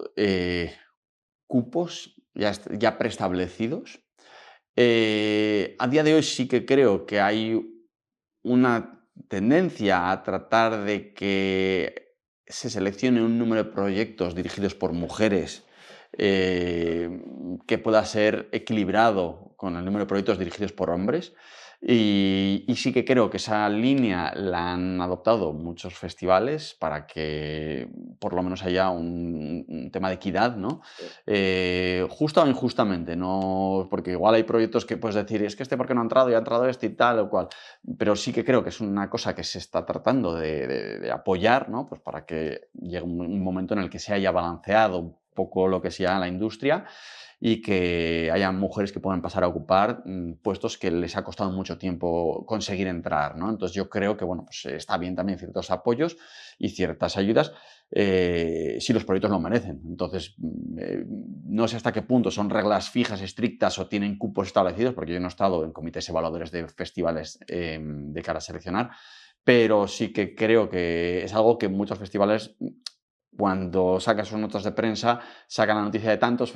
cupos ya preestablecidos. A día de hoy sí que creo que hay una tendencia a tratar de que se seleccione un número de proyectos dirigidos por mujeres que pueda ser equilibrado con el número de proyectos dirigidos por hombres. Y sí que creo que esa línea la han adoptado muchos festivales para que por lo menos haya un tema de equidad, ¿no? Justa o injustamente, no, porque igual hay proyectos que puedes decir, es que este porque no ha entrado y ha entrado este y tal o cual, pero sí que creo que es una cosa que se está tratando de apoyar, ¿no? Pues para que llegue un momento en el que se haya balanceado un poco lo que sea la industria y que haya mujeres que puedan pasar a ocupar puestos que les ha costado mucho tiempo conseguir entrar, ¿no? Entonces yo creo que, bueno, pues está bien también ciertos apoyos y ciertas ayudas si los proyectos lo merecen. Entonces, no sé hasta qué punto son reglas fijas, estrictas o tienen cupos establecidos, porque yo no he estado en comités evaluadores de festivales de cara a seleccionar, pero sí que creo que es algo que muchos festivales, cuando sacan sus notas de prensa, sacan la noticia de tantos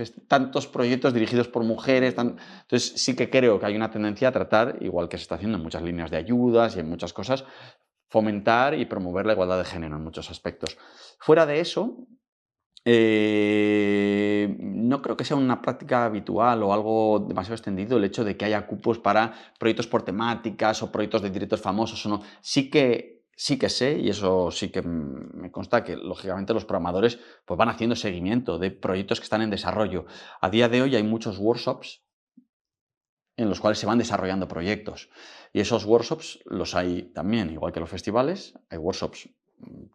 proyectos dirigidos por mujeres. Entonces, sí que creo que hay una tendencia a tratar, igual que se está haciendo en muchas líneas de ayudas y en muchas cosas, fomentar y promover la igualdad de género en muchos aspectos. Fuera de eso, no creo que sea una práctica habitual o algo demasiado extendido el hecho de que haya cupos para proyectos por temáticas o proyectos de directores famosos o no. Sí que sé, y eso sí que me consta, que lógicamente los programadores pues van haciendo seguimiento de proyectos que están en desarrollo. A día de hoy hay muchos workshops en los cuales se van desarrollando proyectos. Y esos workshops los hay también, igual que los festivales, hay workshops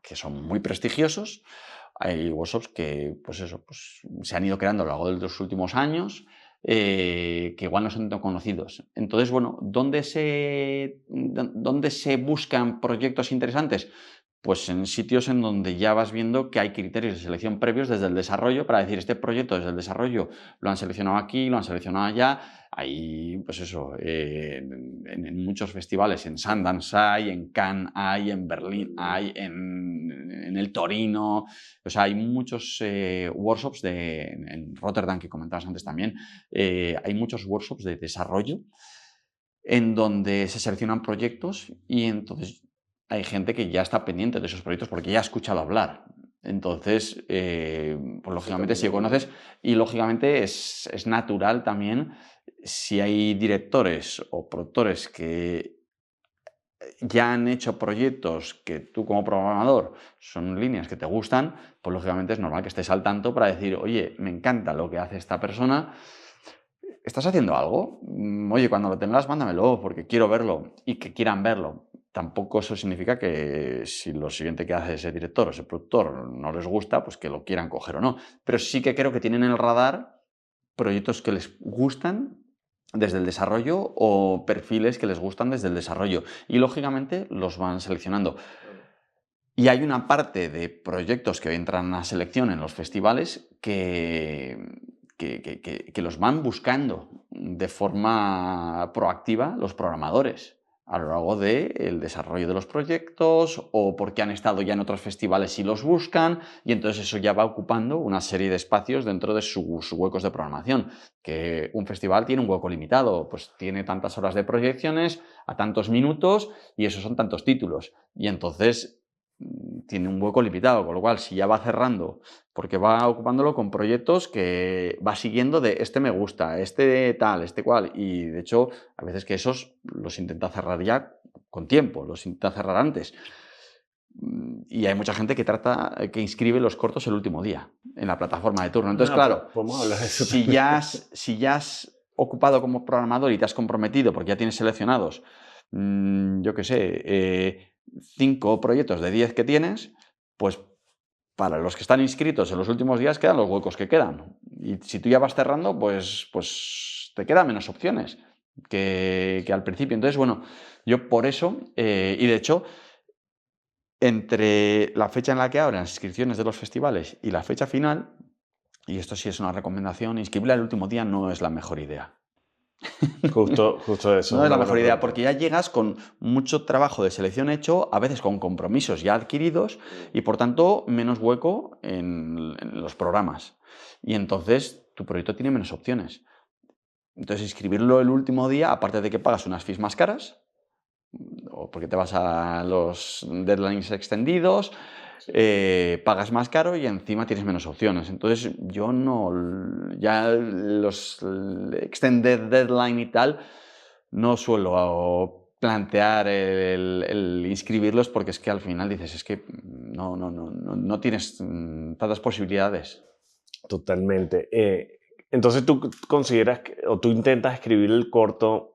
que son muy prestigiosos, hay workshops que, pues eso, pues se han ido creando a lo largo de los últimos años, que igual no son tan conocidos. Entonces, bueno, ¿dónde se buscan proyectos interesantes? Pues en sitios en donde ya vas viendo que hay criterios de selección previos desde el desarrollo para decir, este proyecto desde el desarrollo lo han seleccionado aquí, lo han seleccionado allá. Hay, pues eso, en muchos festivales, en Sundance hay, en Cannes hay, en Berlín hay, en el Torino. O sea, hay muchos workshops en Rotterdam, que comentabas antes también, hay muchos workshops de desarrollo en donde se seleccionan proyectos y entonces hay gente que ya está pendiente de esos proyectos porque ya ha escuchado hablar. Entonces, pues lógicamente si conoces, y lógicamente es natural también si hay directores o productores que ya han hecho proyectos que tú como programador son líneas que te gustan, pues lógicamente es normal que estés al tanto para decir, oye, me encanta lo que hace esta persona, ¿estás haciendo algo? Oye, cuando lo tengas, mándamelo porque quiero verlo y que quieran verlo. Tampoco eso significa que si lo siguiente que hace ese director o ese productor no les gusta, pues que lo quieran coger o no. Pero sí que creo que tienen en el radar proyectos que les gustan desde el desarrollo o perfiles que les gustan desde el desarrollo. Y lógicamente los van seleccionando. Y hay una parte de proyectos que entran a selección en los festivales que los van buscando de forma proactiva los programadores a lo largo del desarrollo de los proyectos o porque han estado ya en otros festivales y los buscan y entonces eso ya va ocupando una serie de espacios dentro de sus huecos de programación. Que un festival tiene un hueco limitado, pues tiene tantas horas de proyecciones a tantos minutos y esos son tantos títulos. Y entonces tiene un hueco limitado, con lo cual si ya va cerrando, porque va ocupándolo con proyectos que va siguiendo de este me gusta, este tal, este cual, y de hecho a veces que esos los intenta cerrar ya con tiempo, los intenta cerrar antes. Y hay mucha gente que inscribe los cortos el último día en la plataforma de turno. Entonces, claro, Podemos hablar de eso si también. ya has ocupado como programador y te has comprometido porque ya tienes seleccionados, yo qué sé, 5 proyectos de 10 que tienes, pues para los que están inscritos en los últimos días quedan los huecos que quedan. Y si tú ya vas cerrando, pues te quedan menos opciones que al principio. Entonces, bueno, yo por eso, y de hecho, entre la fecha en la que abren las inscripciones de los festivales y la fecha final, y esto sí es una recomendación, inscribirla el último día no es la mejor idea. Justo eso No es es la una buena mejor idea, pregunta. porque ya llegas con mucho trabajo de selección hecho, a veces con compromisos ya adquiridos y por tanto menos hueco en los programas. Y entonces tu proyecto tiene menos opciones. Entonces inscribirlo el último día, aparte de que pagas unas fees más caras, o porque te vas a los deadlines extendidos, pagas más caro y encima tienes menos opciones. Entonces yo no, ya los extended deadline y tal, no suelo plantear el inscribirlos porque es que al final dices, es que no tienes tantas posibilidades. Totalmente. Entonces tú consideras o tú intentas escribir el corto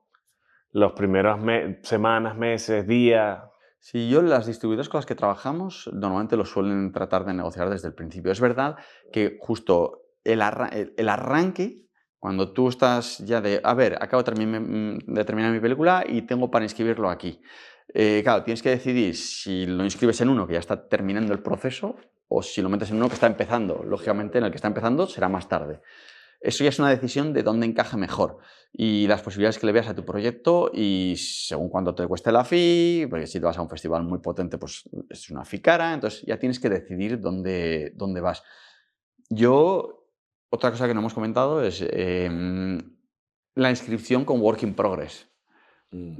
los primeros semanas, meses, días. Si yo las distribuidoras con las que trabajamos normalmente lo suelen tratar de negociar desde el principio. Es verdad que justo el arranque, cuando tú estás ya de, a ver, acabo de terminar mi película y tengo para inscribirlo aquí. Claro, tienes que decidir si lo inscribes en uno que ya está terminando el proceso o si lo metes en uno que está empezando. Lógicamente, en el que está empezando será más tarde. Eso ya es una decisión de dónde encaja mejor y las posibilidades que le veas a tu proyecto y según cuánto te cueste la fee, porque si te vas a un festival muy potente, pues es una fee cara, entonces ya tienes que decidir dónde vas. Yo, otra cosa que no hemos comentado es la inscripción con Work in Progress. Mm.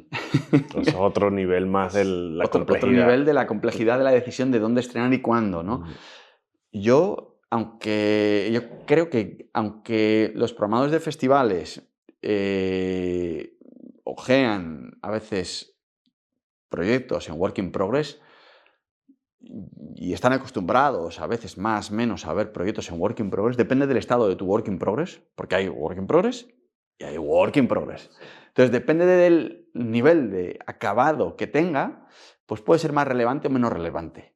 Entonces otro nivel más de la Otro complejidad. nivel de la complejidad de la decisión de dónde estrenar y cuándo, ¿no? Mm. Yo creo que aunque los programadores de festivales ojean a veces proyectos en work in progress y están acostumbrados a veces más o menos a ver proyectos en work in progress, depende del estado de tu work in progress, porque hay work in progress y hay work in progress. Entonces, depende del nivel de acabado que tenga, pues puede ser más relevante o menos relevante.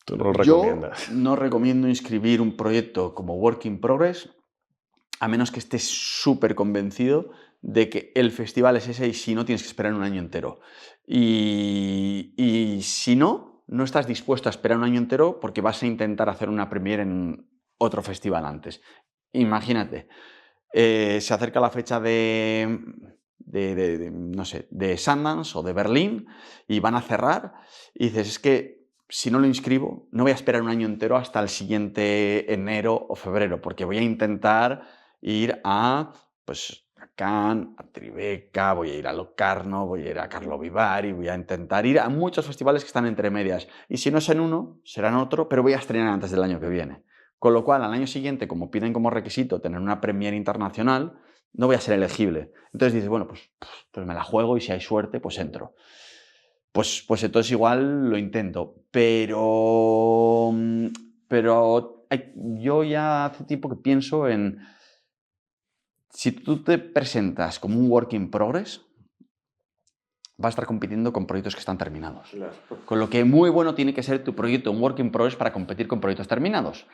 Tú no lo Yo recomiendas. no recomiendo inscribir un proyecto como Work in Progress a menos que estés súper convencido de que el festival es ese y si no tienes que esperar un año entero. Y si no estás dispuesto a esperar un año entero porque vas a intentar hacer una premiere en otro festival antes. Imagínate, se acerca la fecha no sé, de Sundance o de Berlín y van a cerrar y dices, es que si no lo inscribo, no voy a esperar un año entero hasta el siguiente enero o febrero, porque voy a intentar ir a, pues, a Cannes, a Tribeca, voy a ir a Locarno, voy a ir a Carlo Vivari, voy a intentar ir a muchos festivales que están entre medias. Y si no es en uno, será en otro, pero voy a estrenar antes del año que viene. Con lo cual, al año siguiente, como piden como requisito tener una premiere internacional, no voy a ser elegible. Entonces dices, bueno, pues me la juego y si hay suerte, pues entro. Pues entonces igual lo intento. Pero yo ya hace tiempo que pienso en, si tú te presentas como un work in progress, vas a estar compitiendo con proyectos que están terminados. Claro. Con lo que muy bueno tiene que ser tu proyecto, un work in progress, para competir con proyectos terminados.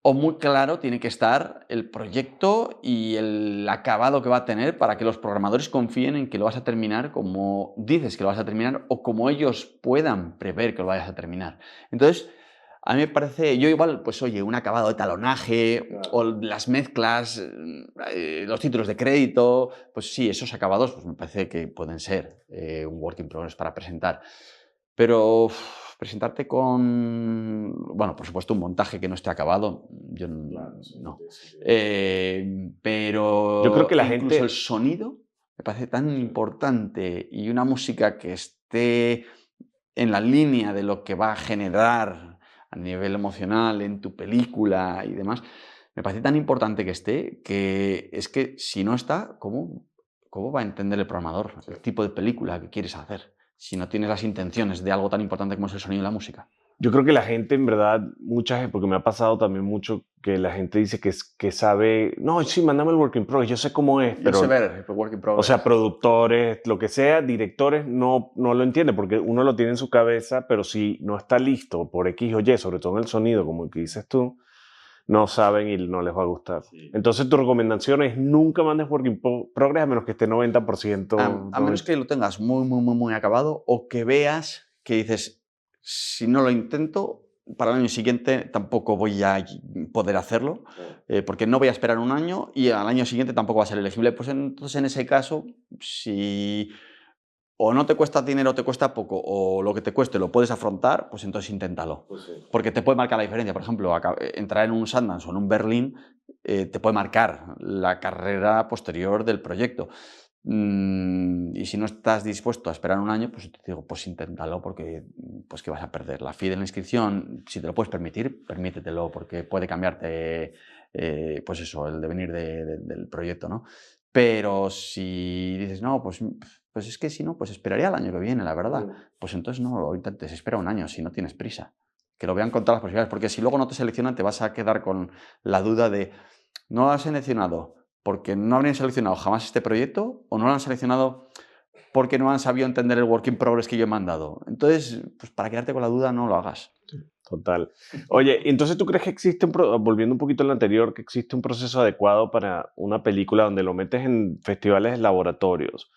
O muy claro tiene que estar el proyecto y el acabado que va a tener para que los programadores confíen en que lo vas a terminar como dices que lo vas a terminar o como ellos puedan prever que lo vayas a terminar. Entonces, a mí me parece, yo igual, pues oye, un acabado de talonaje, Claro. o las mezclas, los títulos de crédito, pues sí, esos acabados pues me parece que pueden ser un work in progress para presentar. Pero presentarte con, bueno, por supuesto, un montaje que no esté acabado, yo Claro, sí, no. tiene sentido. Yo creo Pero que la incluso el gente, sonido me parece tan sí, importante, y una música que esté en la línea de lo que va a generar a nivel emocional en tu película y demás, me parece tan importante que esté, que es que si no está, ¿cómo va a entender el programador sí. el tipo de película que quieres hacer si no tienes las intenciones de algo tan importante como es el sonido y la música? Yo creo que la gente, en verdad, mucha gente, porque me ha pasado también mucho que la gente dice que sabe, no, sí, mándame el work in progress, yo sé cómo es, Yo sé pero, ver el work in o sea, progress. productores, lo que sea, directores, no lo entiende, porque uno lo tiene en su cabeza, pero si no está listo por X o Y, sobre todo en el sonido, como el que dices tú, no saben y no les va a gustar. Sí. Entonces, tu recomendación es nunca mandes work in progress a menos que esté 90%. A menos que lo tengas muy, muy, muy, muy acabado, o que veas que dices, si no lo intento, para el año siguiente tampoco voy a poder hacerlo, porque no voy a esperar un año y al año siguiente tampoco va a ser elegible. Pues entonces, en ese caso, si o no te cuesta dinero o te cuesta poco, o lo que te cueste lo puedes afrontar, pues entonces inténtalo. Pues sí. Porque te puede marcar la diferencia. Por ejemplo, entrar en un Sundance o en un Berlín te puede marcar la carrera posterior del proyecto. Y si no estás dispuesto a esperar un año, pues te digo, pues inténtalo, porque pues que vas a perder. La fee de la inscripción, si te lo puedes permitir, permítetelo, porque puede cambiarte, pues eso, el devenir del proyecto, ¿no? Pero si dices, no, pues es que si no, pues esperaría al año que viene, la verdad. Pues entonces no lo intentes, espera un año si no tienes prisa. Que lo vean con todas las posibilidades, porque si luego no te seleccionan, te vas a quedar con la duda de, no lo has seleccionado porque no habrían seleccionado jamás este proyecto, o no lo han seleccionado porque no han sabido entender el work in progress que yo he mandado. Entonces, pues para quedarte con la duda, no lo hagas. Total. Oye, entonces tú crees que existe volviendo un poquito al anterior, que existe un proceso adecuado para una película donde lo metes en festivales laboratorios?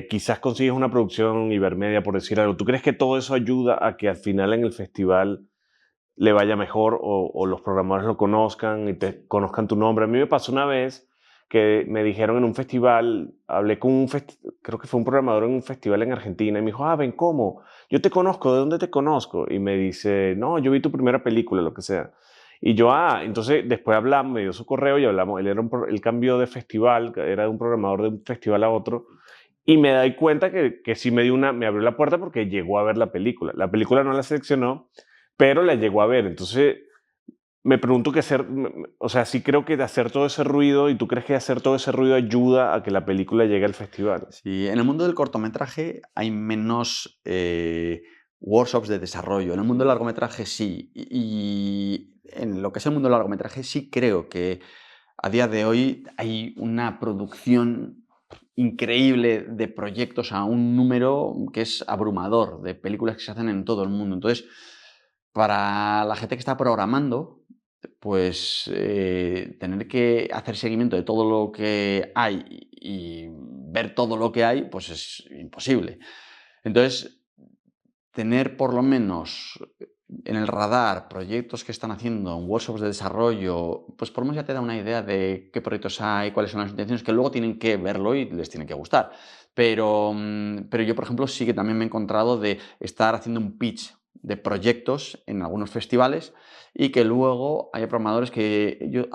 Quizás consigues una producción Ibermedia, por decir algo. ¿Tú crees que todo eso ayuda a que al final en el festival le vaya mejor o los programadores lo conozcan y te conozcan tu nombre? A mí me pasó una vez que me dijeron en un festival, hablé con creo que fue un programador en un festival en Argentina y me dijo, ah, ven, ¿cómo? Yo te conozco, ¿de dónde te conozco? Y me dice, no, yo vi tu primera película, lo que sea. Y yo, entonces después hablamos, me dio su correo y hablamos, él cambió de festival, era de un programador de un festival a otro, y me di cuenta que sí me abrió la puerta porque llegó a ver la película. La película no la seleccionó, pero la llegó a ver. Entonces, me pregunto qué hacer, o sea, sí creo que de hacer todo ese ruido, y tú crees que hacer todo ese ruido ayuda a que la película llegue al festival. Sí, en el mundo del cortometraje hay menos workshops de desarrollo. En el mundo del largometraje sí. Y en lo que es el mundo del largometraje sí creo que a día de hoy hay una producción increíble de proyectos a un número que es abrumador, de películas que se hacen en todo el mundo. Entonces, para la gente que está programando, pues tener que hacer seguimiento de todo lo que hay y ver todo lo que hay, pues es imposible. Entonces, tener por lo menos en el radar proyectos que están haciendo en workshops de desarrollo, pues por lo menos ya te da una idea de qué proyectos hay, cuáles son las intenciones, que luego tienen que verlo y les tiene que gustar. Pero yo, por ejemplo, sí que también me he encontrado de estar haciendo un pitch de proyectos en algunos festivales y que luego haya programadores que yo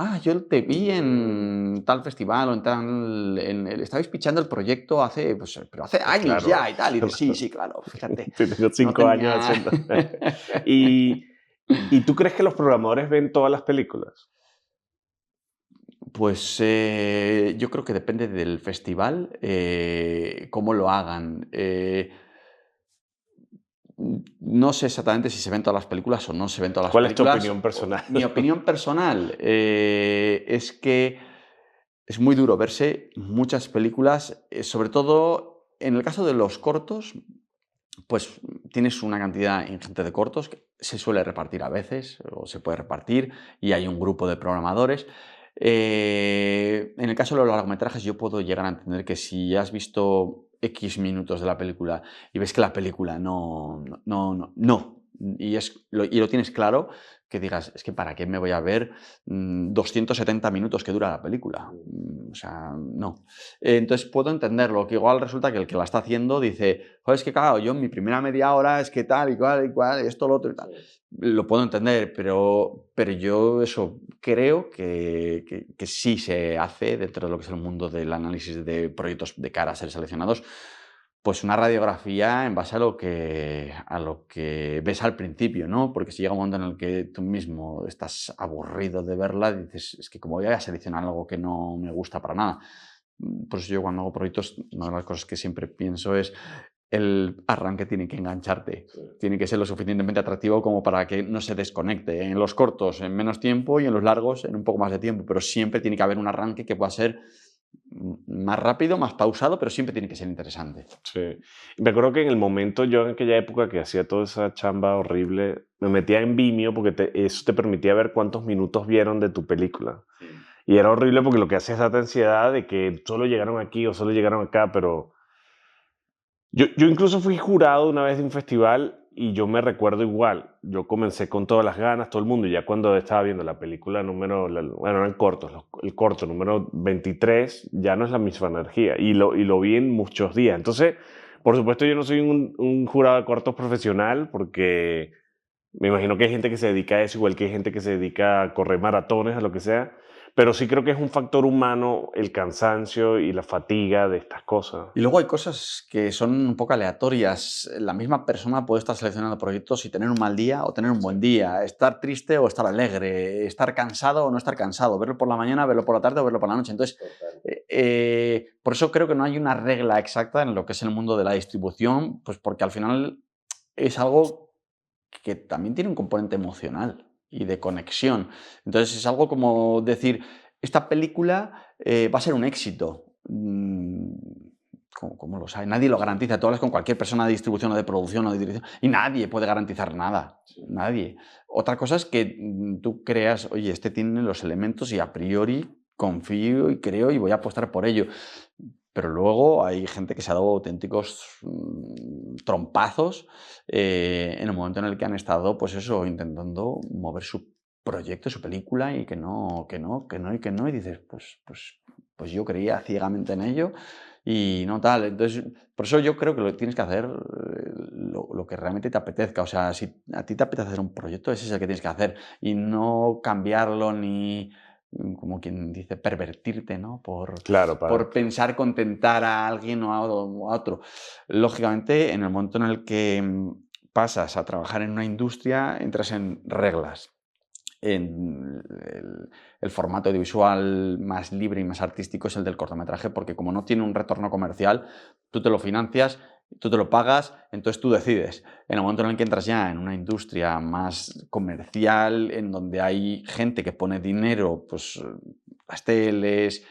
te vi en tal festival o en tal, estabais pichando el proyecto hace, pues, pero hace años Claro. ya y tal. Y dices, sí, claro, fíjate, Sí, tengo no 5 años tenía... haciendo. ¿Y, ¿Y tú crees que los programadores ven todas las películas? Pues yo creo que depende del festival, cómo lo hagan. No sé exactamente si se ven todas las películas o no se ven todas las ¿Cuál es tu películas. opinión personal? Mi opinión personal es que es muy duro verse muchas películas, sobre todo en el caso de los cortos, pues tienes una cantidad ingente de cortos que se suele repartir a veces o se puede repartir y hay un grupo de programadores. En el caso de los largometrajes yo puedo llegar a entender que si has visto X minutos de la película y ves que la película no, y lo tienes claro, que digas, es que ¿para qué me voy a ver 270 minutos que dura la película? O sea, no. Entonces puedo entenderlo, que igual resulta que el que la está haciendo dice, joder, es que claro, yo en mi primera media hora es que tal y cual, esto, lo otro y tal. Lo puedo entender, pero yo eso creo que sí se hace dentro de lo que es el mundo del análisis de proyectos de cara a ser seleccionados, pues una radiografía en base a lo que ves al principio, ¿no? Porque si llega un momento en el que tú mismo estás aburrido de verla, dices, es que como voy a seleccionar algo que no me gusta para nada. Por eso yo cuando hago proyectos, una de las cosas que siempre pienso es el arranque tiene que engancharte, tiene que ser lo suficientemente atractivo como para que no se desconecte. En los cortos en menos tiempo y en los largos en un poco más de tiempo, pero siempre tiene que haber un arranque que pueda ser más rápido, más pausado, pero siempre tiene que ser interesante. Sí. Me acuerdo que en el momento, yo en aquella época que hacía toda esa chamba horrible, me metía en Vimeo porque eso te permitía ver cuántos minutos vieron de tu película. Y era horrible porque lo que hace es darte ansiedad de que solo llegaron aquí o solo llegaron acá, pero yo incluso fui jurado una vez de un festival y yo me recuerdo igual. Yo comencé con todas las ganas, todo el mundo, y ya cuando estaba viendo la película bueno, eran cortos, el corto número 23, ya no es la misma energía. Y lo vi en muchos días. Entonces, por supuesto, yo no soy un jurado de cortos profesional porque me imagino que hay gente que se dedica a eso, igual que hay gente que se dedica a correr maratones, a lo que sea. Pero sí creo que es un factor humano el cansancio y la fatiga de estas cosas. Y luego hay cosas que son un poco aleatorias. La misma persona puede estar seleccionando proyectos y tener un mal día o tener un buen día, estar triste o estar alegre, estar cansado o no estar cansado, verlo por la mañana, verlo por la tarde o verlo por la noche. Entonces, por eso creo que no hay una regla exacta en lo que es el mundo de la distribución, pues porque al final es algo que también tiene un componente emocional y de conexión. Entonces es algo como decir, esta película va a ser un éxito. ¿Cómo lo sabe? Nadie lo garantiza. Tú hablas con cualquier persona de distribución o de producción o de dirección y nadie puede garantizar nada. Nadie. Otra cosa es que tú creas, oye, este tiene los elementos y a priori confío y creo y voy a apostar por ello. Pero luego hay gente que se ha dado auténticos trompazos en el momento en el que han estado, pues eso, intentando mover su proyecto, su película y que no, y dices, pues yo creía ciegamente en ello y no tal. Entonces, por eso yo creo que lo tienes que hacer lo que realmente te apetezca. O sea, si a ti te apetece hacer un proyecto, ese es el que tienes que hacer y no cambiarlo ni, como quien dice, pervertirte, ¿no? Claro, para. Por pensar contentar a alguien o a otro. Lógicamente, en el momento en el que pasas a trabajar en una industria, entras en reglas. En el formato audiovisual más libre y más artístico es el del cortometraje, porque como no tiene un retorno comercial, tú te lo financias, tú te lo pagas, entonces tú decides. En el momento en el que entras ya en una industria más comercial, en donde hay gente que pone dinero, pues las teles,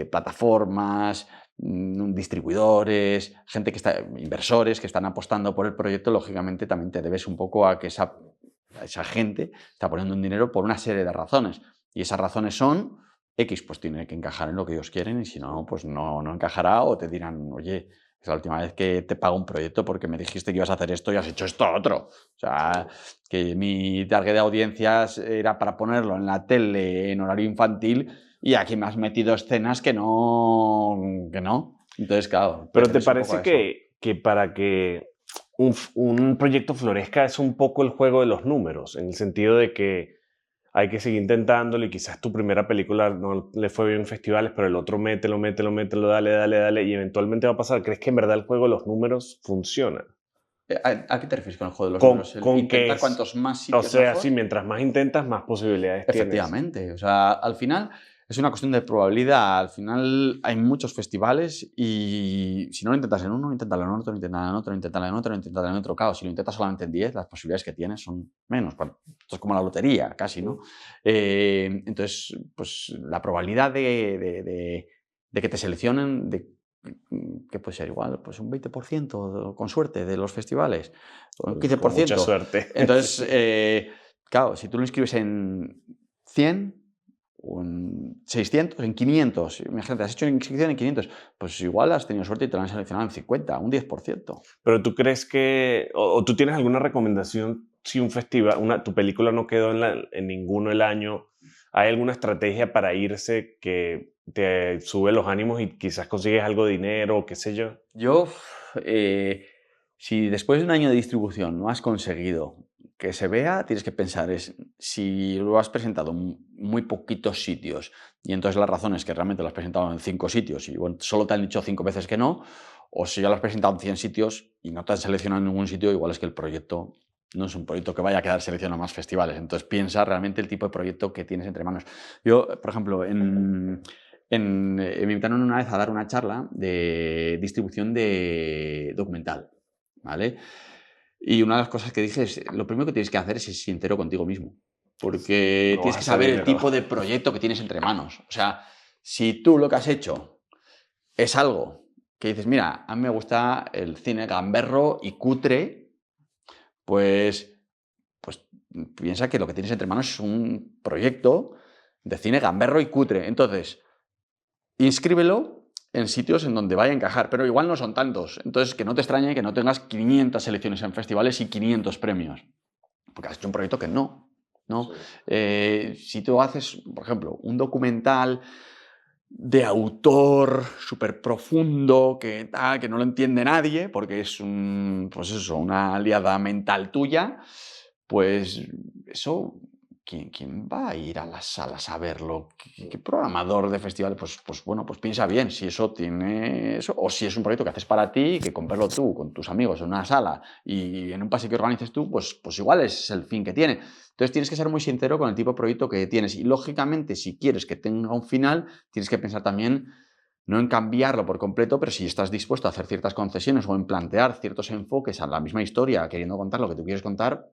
plataformas, distribuidores, gente que está, inversores que están apostando por el proyecto, lógicamente también te debes un poco a que esa gente está poniendo un dinero por una serie de razones. Y esas razones son X, pues tiene que encajar en lo que ellos quieren y si no, pues no encajará o te dirán, oye, es la última vez que te pago un proyecto porque me dijiste que ibas a hacer esto y has hecho esto otro. O sea, que mi target de audiencias era para ponerlo en la tele en horario infantil y aquí me has metido escenas que no. Entonces, claro, te Pero ¿te debes un poco parece a eso. que para que un proyecto florezca es un poco el juego de los números, en el sentido de que hay que seguir intentándolo y quizás tu primera película no le fue bien en festivales, pero el otro mételo, mételo, mételo, dale, dale, dale, y eventualmente va a pasar. ¿Crees que en verdad el juego de los números funciona? ¿A qué te refieres con el juego de los números? ¿El Con que intentar es, cuantos más o sitios sea, sí, mejor? mientras más intentas, más posibilidades tienes. Efectivamente, o sea, al final es una cuestión de probabilidad. Al final hay muchos festivales y si no lo intentas en uno, inténtalo en otro, inténtalo en otro, inténtalo en otro, inténtalo en otro. Claro, si lo intentas solamente en 10, las posibilidades que tienes son menos. Esto es como la lotería, casi, ¿no? Mm. Entonces, pues la probabilidad de que te seleccionen, que puede ser igual, pues un 20% con suerte de los festivales, o un Con mucha 15%. suerte. Entonces, Sí. claro, si tú lo inscribes en 100 o en 600, en 500, imagínate, has hecho una inscripción en 500, pues igual has tenido suerte y te lo han seleccionado en 50, un 10%. Pero tú crees que, o tú tienes alguna recomendación si un festival, tu película no quedó en ninguno el año, ¿hay alguna estrategia para irse que te sube los ánimos y quizás consigues algo de dinero o qué sé yo? Yo, si después de un año de distribución no has conseguido que se vea, tienes que pensar si lo has presentado en muy poquitos sitios y entonces la razón es que realmente lo has presentado en 5 sitios y bueno, solo te han dicho 5 veces que no, o si ya lo has presentado en 100 sitios y no te han seleccionado en ningún sitio, igual es que el proyecto no es un proyecto que vaya a quedar seleccionado a más festivales. Entonces piensa realmente el tipo de proyecto que tienes entre manos. Yo, por ejemplo, me invitaron una vez a dar una charla de distribución de documental, ¿vale? Y una de las cosas que dije es, lo primero que tienes que hacer es ser sincero contigo mismo, porque No vas tienes a que hacer saber el dinero. tipo de proyecto que tienes entre manos. O sea, si tú lo que has hecho es algo que dices, mira, a mí me gusta el cine gamberro y cutre, pues, pues piensa que lo que tienes entre manos es un proyecto de cine gamberro y cutre. Entonces, inscríbelo en sitios en donde vaya a encajar, pero igual no son tantos. Entonces, que no te extrañe que no tengas 500 selecciones en festivales y 500 premios, porque has hecho un proyecto que no. ¿No? Sí. Si tú haces, por ejemplo, un documental de autor súper profundo, que no lo entiende nadie, porque es pues eso, una aliada mental tuya, pues eso, ¿quién va a ir a las salas a verlo? ¿Qué programador de festival? Pues bueno, pues piensa bien si eso tiene eso, o si es un proyecto que haces para ti, que con verlo tú, con tus amigos en una sala y en un pase que organices tú, pues igual es el fin que tiene. Entonces tienes que ser muy sincero con el tipo de proyecto que tienes y lógicamente si quieres que tenga un final, tienes que pensar también no en cambiarlo por completo, pero si estás dispuesto a hacer ciertas concesiones o en plantear ciertos enfoques a la misma historia, queriendo contar lo que tú quieres contar,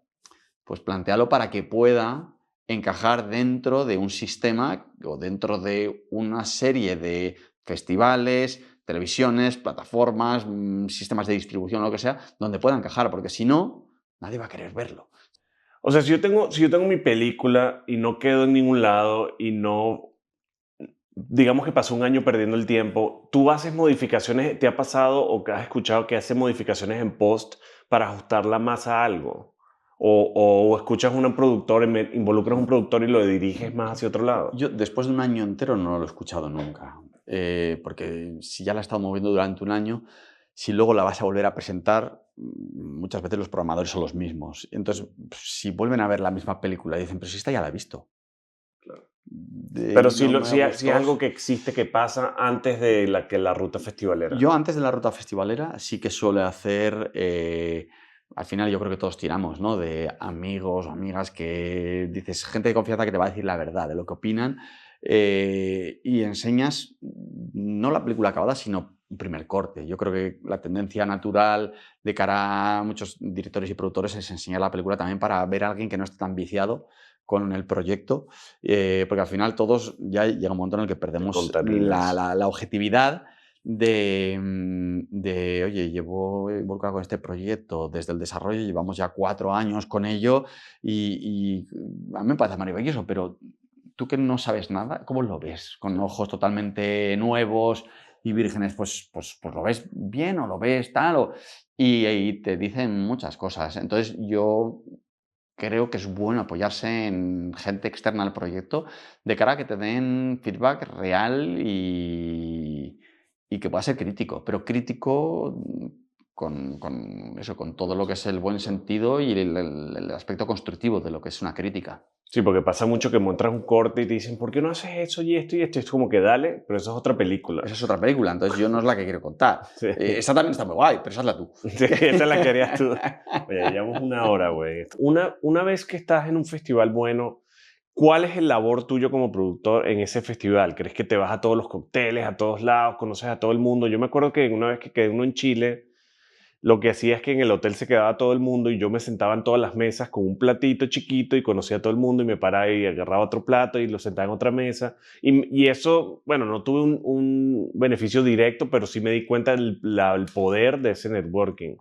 pues plantéalo para que pueda encajar dentro de un sistema o dentro de una serie de festivales, televisiones, plataformas, sistemas de distribución, lo que sea, donde pueda encajar, porque si no, nadie va a querer verlo. O sea, si yo tengo mi película y no quedo en ningún lado y no, digamos que pasó un año perdiendo el tiempo, ¿tú haces modificaciones? ¿Te ha pasado o que has escuchado que hace modificaciones en post para ajustarla más a algo? O escuchas a un productor, involucras a un productor y lo diriges más hacia otro lado. Yo después de un año entero no lo he escuchado nunca, porque si ya la he estado moviendo durante un año, si luego la vas a volver a presentar, muchas veces los programadores son los mismos. Entonces, si vuelven a ver la misma película y dicen, pero si esta ya la he visto, Pero y no me si es gustó. algo que existe, que pasa antes de que la ruta festivalera. Yo antes de la ruta festivalera sí que suele hacer, al final yo creo que todos tiramos, ¿no? De amigos o amigas que dices, gente de confianza que te va a decir la verdad de lo que opinan, y enseñas no la película acabada, sino un primer corte. Yo creo que la tendencia natural de cara a muchos directores y productores es enseñar la película también para ver a alguien que no esté tan viciado con el proyecto, porque al final todos ya llega un momento en el que Te perdemos contaminas. la objetividad de, oye, llevo involucrado con este proyecto desde el desarrollo, llevamos ya 4 años con ello y a mí me parece maravilloso, pero tú que no sabes nada, ¿cómo lo ves? Con ojos totalmente nuevos y vírgenes, pues lo ves bien o lo ves tal, y te dicen muchas cosas. Entonces yo creo que es bueno apoyarse en gente externa al proyecto de cara a que te den feedback real y que pueda ser crítico, pero crítico eso, con todo lo que es el buen sentido y el aspecto constructivo de lo que es una crítica. Sí, porque pasa mucho que muestras un corte y te dicen, ¿por qué no haces eso y esto y esto? Y es como que dale, pero eso es otra película. Esa es otra película, entonces yo no es la que quiero contar. Sí, Esa también está muy guay, pero esa hazla tú. sí, esa la querías tú. Oye, llevamos una hora, güey. Una vez que estás en un festival bueno, ¿cuál es el labor tuyo como productor en ese festival? ¿Crees que te vas a todos los cócteles, a todos lados, conoces a todo el mundo? Yo me acuerdo que una vez que quedé uno en Chile, lo que hacía es que en el hotel se quedaba todo el mundo y yo me sentaba en todas las mesas con un platito chiquito y conocía a todo el mundo y me paraba y agarraba otro plato y lo sentaba en otra mesa. Y eso, bueno, no tuve un beneficio directo, pero sí me di cuenta del poder de ese networking.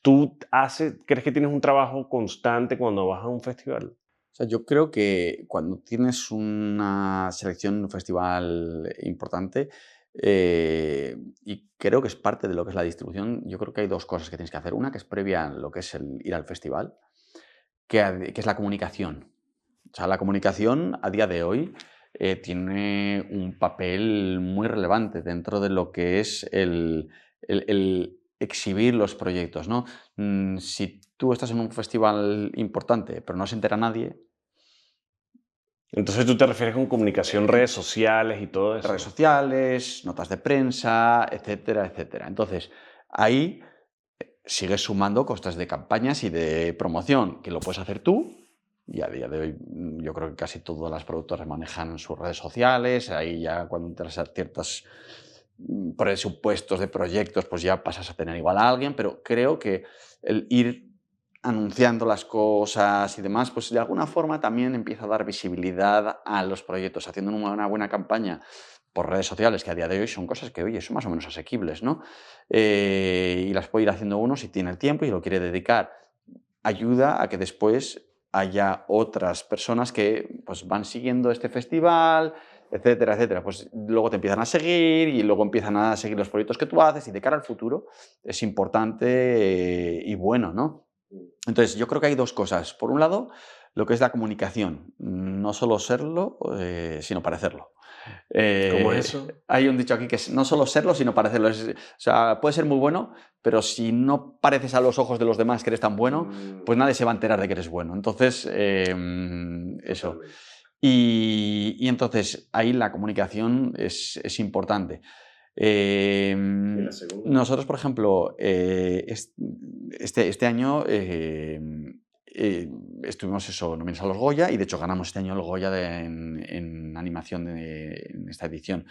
¿Crees que tienes un trabajo constante cuando vas a un festival? O sea, yo creo que cuando tienes una selección en un festival importante, y creo que es parte de lo que es la distribución, yo creo que hay dos cosas que tienes que hacer. Una que es previa a lo que es el ir al festival, que es la comunicación. O sea, la comunicación a día de hoy tiene un papel muy relevante dentro de lo que es el exhibir los proyectos, ¿no? Si tú estás en un festival importante, pero no se entera nadie, Entonces tú te refieres con comunicación, redes sociales y todo redes eso. sociales, notas de prensa, etcétera, etcétera. Entonces, ahí sigues sumando costes de campañas y de promoción, que lo puedes hacer tú. Y a día de hoy yo creo que casi todas las productoras manejan sus redes sociales. Ahí ya cuando entras a ciertos presupuestos de proyectos, pues ya pasas a tener igual a alguien. Pero creo que el ir anunciando las cosas y demás, pues de alguna forma también empieza a dar visibilidad a los proyectos, haciendo una buena campaña por redes sociales, que a día de hoy son cosas que, oye, son más o menos asequibles, ¿no? Y las puede ir haciendo uno si tiene el tiempo y lo quiere dedicar. Ayuda a que después haya otras personas que pues, van siguiendo este festival, etcétera, etcétera. Pues luego te empiezan a seguir y luego empiezan a seguir los proyectos que tú haces y de cara al futuro es importante y bueno, ¿no? Entonces, yo creo que hay dos cosas. Por un lado, lo que es la comunicación, no solo serlo, sino parecerlo. ¿Cómo es eso? Hay un dicho aquí que es no solo serlo, sino parecerlo. O sea, puede ser muy bueno, pero si no pareces a los ojos de los demás que eres tan bueno, pues nadie se va a enterar de que eres bueno. Entonces, eso. Totalmente. Y entonces ahí la comunicación es importante. ¿Y Em, la segunda? nosotros, por ejemplo, este año eh, estuvimos nominados a los Goya y de hecho ganamos este año el Goya en animación en esta edición.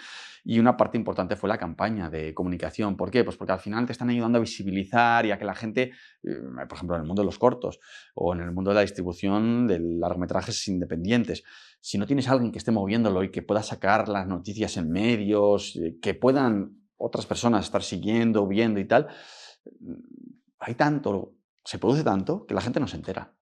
Y una parte importante fue la campaña de comunicación. ¿Por qué? Pues porque al final te están ayudando a visibilizar y a que la gente, por ejemplo, en el mundo de los cortos o en el mundo de la distribución de largometrajes independientes, si no tienes a alguien que esté moviéndolo y que pueda sacar las noticias en medios, que puedan otras personas estar siguiendo, viendo y tal, hay tanto, se produce tanto que la gente no se entera.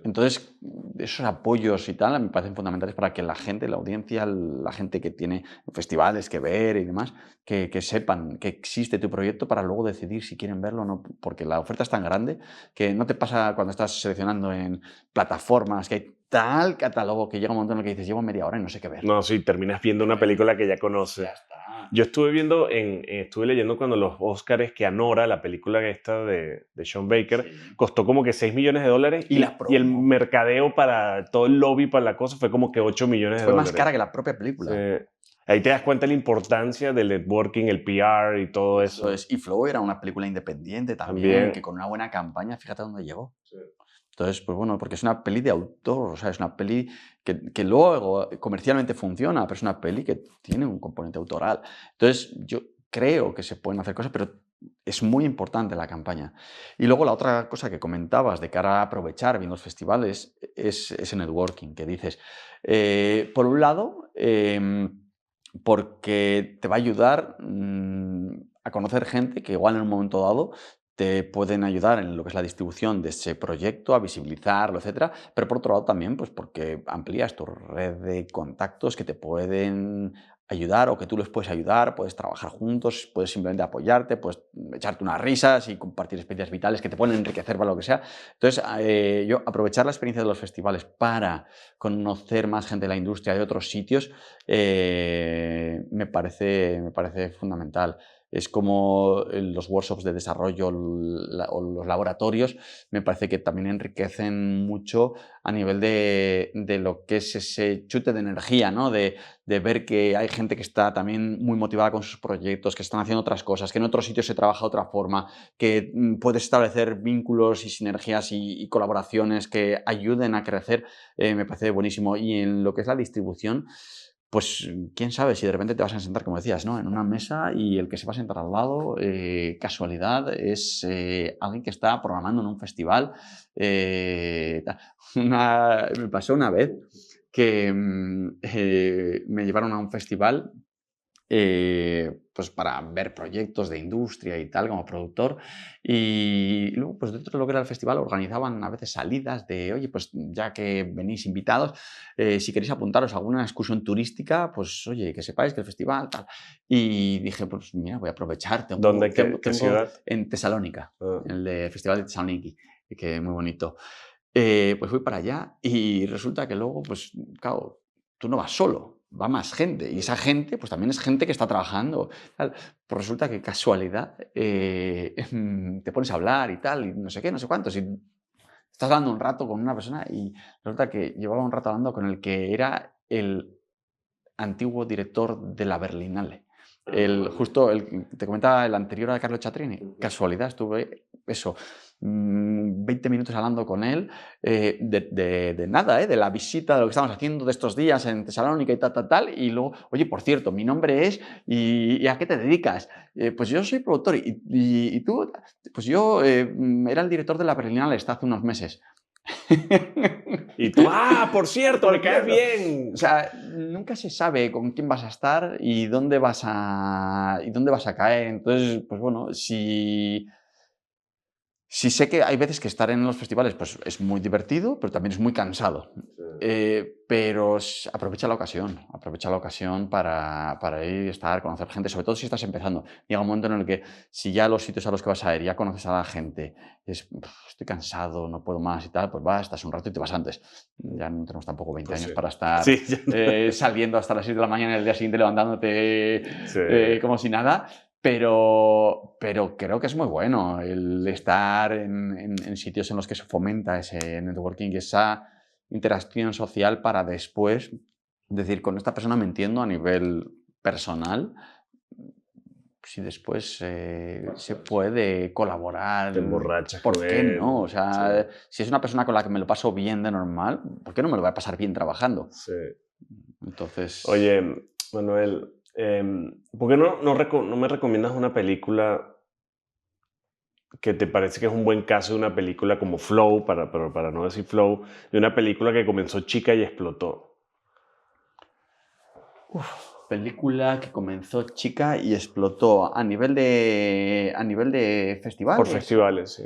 Entonces, esos apoyos y tal me parecen fundamentales para que la gente, la audiencia, la gente que tiene festivales que ver y demás, que sepan que existe tu proyecto para luego decidir si quieren verlo o no, porque la oferta es tan grande que no te pasa cuando estás seleccionando en plataformas que hay tal catálogo que llega un momento en el que dices, llevo media hora y no sé qué ver. No, sí, terminas viendo una película que ya Ya conoces. está. Yo estuve viendo, estuve leyendo cuando los Oscars que Anora, la película esta de Sean Baker, Sí. costó como que $6 millones Y la y el promo mercadeo para todo el lobby para la cosa fue como que $8 millones. fue más cara que la propia Sí. película. Ahí te das cuenta de la importancia del networking, el PR y todo Eso eso. es. Y Flow era una película independiente también, que También. con una buena campaña, fíjate dónde llegó. Sí. Entonces, pues bueno, porque es una peli de autor, o sea, es una peli que luego comercialmente funciona, pero es una peli que tiene un componente autoral. Entonces, yo creo que se pueden hacer cosas, pero es muy importante la campaña. Y luego la otra cosa que comentabas de cara a aprovechar bien los festivales es ese networking que dices. Por un lado, porque te va a ayudar a conocer gente que igual en un momento dado te pueden ayudar en lo que es la distribución de ese proyecto, a visibilizarlo, etcétera, pero por otro lado también, pues porque amplías tu red de contactos que te pueden ayudar o que tú les puedes ayudar, puedes trabajar juntos, puedes simplemente apoyarte, puedes echarte unas risas y compartir experiencias vitales que te pueden enriquecer para lo que sea. Entonces, yo aprovechar la experiencia de los festivales para conocer más gente de la industria de otros sitios me parece fundamental. es como los workshops de desarrollo o los laboratorios, me parece que también enriquecen mucho a nivel de lo que es ese chute de energía, ¿no? De ver que hay gente que está también muy motivada con sus proyectos, que están haciendo otras cosas, que en otros sitios se trabaja de otra forma, que puedes establecer vínculos y sinergias y colaboraciones que ayuden a crecer, me parece buenísimo. Y en lo que es la distribución, pues quién sabe si de repente te vas a sentar, como decías, ¿no? En una mesa y el que se va a sentar al lado, casualidad, es alguien que está programando en un festival. Tal. Me pasó una vez que me llevaron a un festival pues para ver proyectos de industria y tal, como productor. Y luego, pues dentro de lo que era el festival, organizaban a veces salidas de, oye, pues ya que venís invitados, si queréis apuntaros a alguna excursión turística, pues oye, que sepáis que el festival, tal. Y dije, pues mira, voy a aprovechar, ¿Dónde? ¿Qué tengo ciudad? en Tesalónica, Ah, el de Festival de Tesaloniki, que es muy bonito. Pues fui para allá y resulta que luego, pues claro, tú no vas solo, va más gente. Y esa gente, pues también es gente que está trabajando. Tal. Pues resulta que casualidad, te pones a hablar y tal, y no sé qué, no sé cuántos. Y estás hablando un rato con una persona y resulta que llevaba un rato hablando con el que era el antiguo director de la Berlinale. Justo te comentaba el anterior a Carlo Chatrini. Casualidad, estuve eso, 20 minutos hablando con él de nada, de la visita, de lo que estamos haciendo de estos días en Tesalónica y tal, tal, tal. Y luego, oye, por cierto, mi nombre es y ¿a qué te dedicas? Pues yo soy productor y tú, pues yo era el director de la Berlinale hasta hace unos meses. y tú, ah, por cierto, me Por caes cierto, o bien. sea, nunca se sabe con quién vas a estar y dónde vas a caer. Entonces, pues bueno, si sé que hay veces que estar en los festivales, pues es muy divertido, pero también es muy cansado. Sí, Pero aprovecha la ocasión para ir y estar, conocer gente, sobre todo si estás empezando. Llega un momento en el que si ya los sitios a los que vas a ir ya conoces a la gente, estoy cansado, no puedo más y tal, pues vas, estás un rato y te vas antes. Ya no tenemos tampoco 20 pues años sí. para estar Sí, saliendo hasta las 6 de la mañana y el día siguiente levantándote sí. como si nada. Pero creo que es muy bueno el estar en sitios en los que se fomenta ese networking y esa interacción social para después decir, con esta persona me entiendo a nivel personal, si después se puede colaborar, Te emborrachas con ¿por qué no? O él. Sí, sea, si es una persona con la que me lo paso bien de normal, ¿por qué no me lo voy a pasar bien trabajando? sí. Entonces, Oye, Manuel, ¿por qué no me recomiendas una película que te parece que es un buen caso de una película como Flow, para no decir Flow, de una película que comenzó chica y explotó? película que comenzó chica y explotó a nivel de Por festivales. festivales, sí.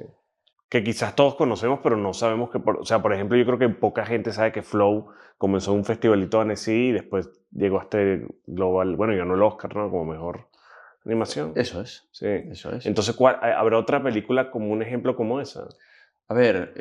Que quizás todos conocemos, pero no sabemos que, o sea, por ejemplo, yo creo que poca gente sabe que Flow comenzó en un festivalito de Annecy y después llegó a este global, bueno, y ganó el Oscar, ¿no? Como mejor animación. Eso es, Sí. eso es. Entonces, ¿habrá otra película como un ejemplo como esa? A ver,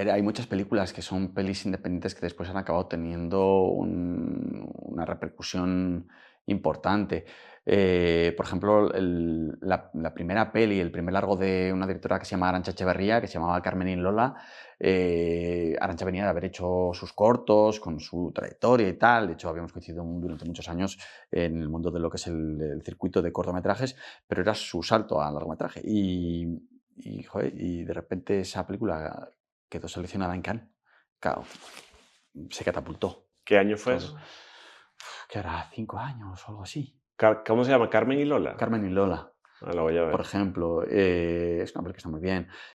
hay muchas películas que son pelis independientes que después han acabado teniendo una repercusión importante. Por ejemplo, la primera peli, el primer largo de una directora que se llama Arantxa Echeverría, que se llamaba Carmen y Lola. Arantxa venía de haber hecho sus cortos con su trayectoria y tal. De hecho, habíamos coincidido durante muchos años en el mundo de lo que es el circuito de cortometrajes, pero era su salto al largometraje. Joder, y de repente esa película quedó seleccionada en Cannes. Claro, se catapultó. ¿Qué año fue Entonces, eso? ¿qué hará? 5 años o algo así. ¿Cómo se llama? ¿Carmen y Lola? Carmen y Lola, Ah, la voy a por ver. ejemplo, es una película que está muy bien.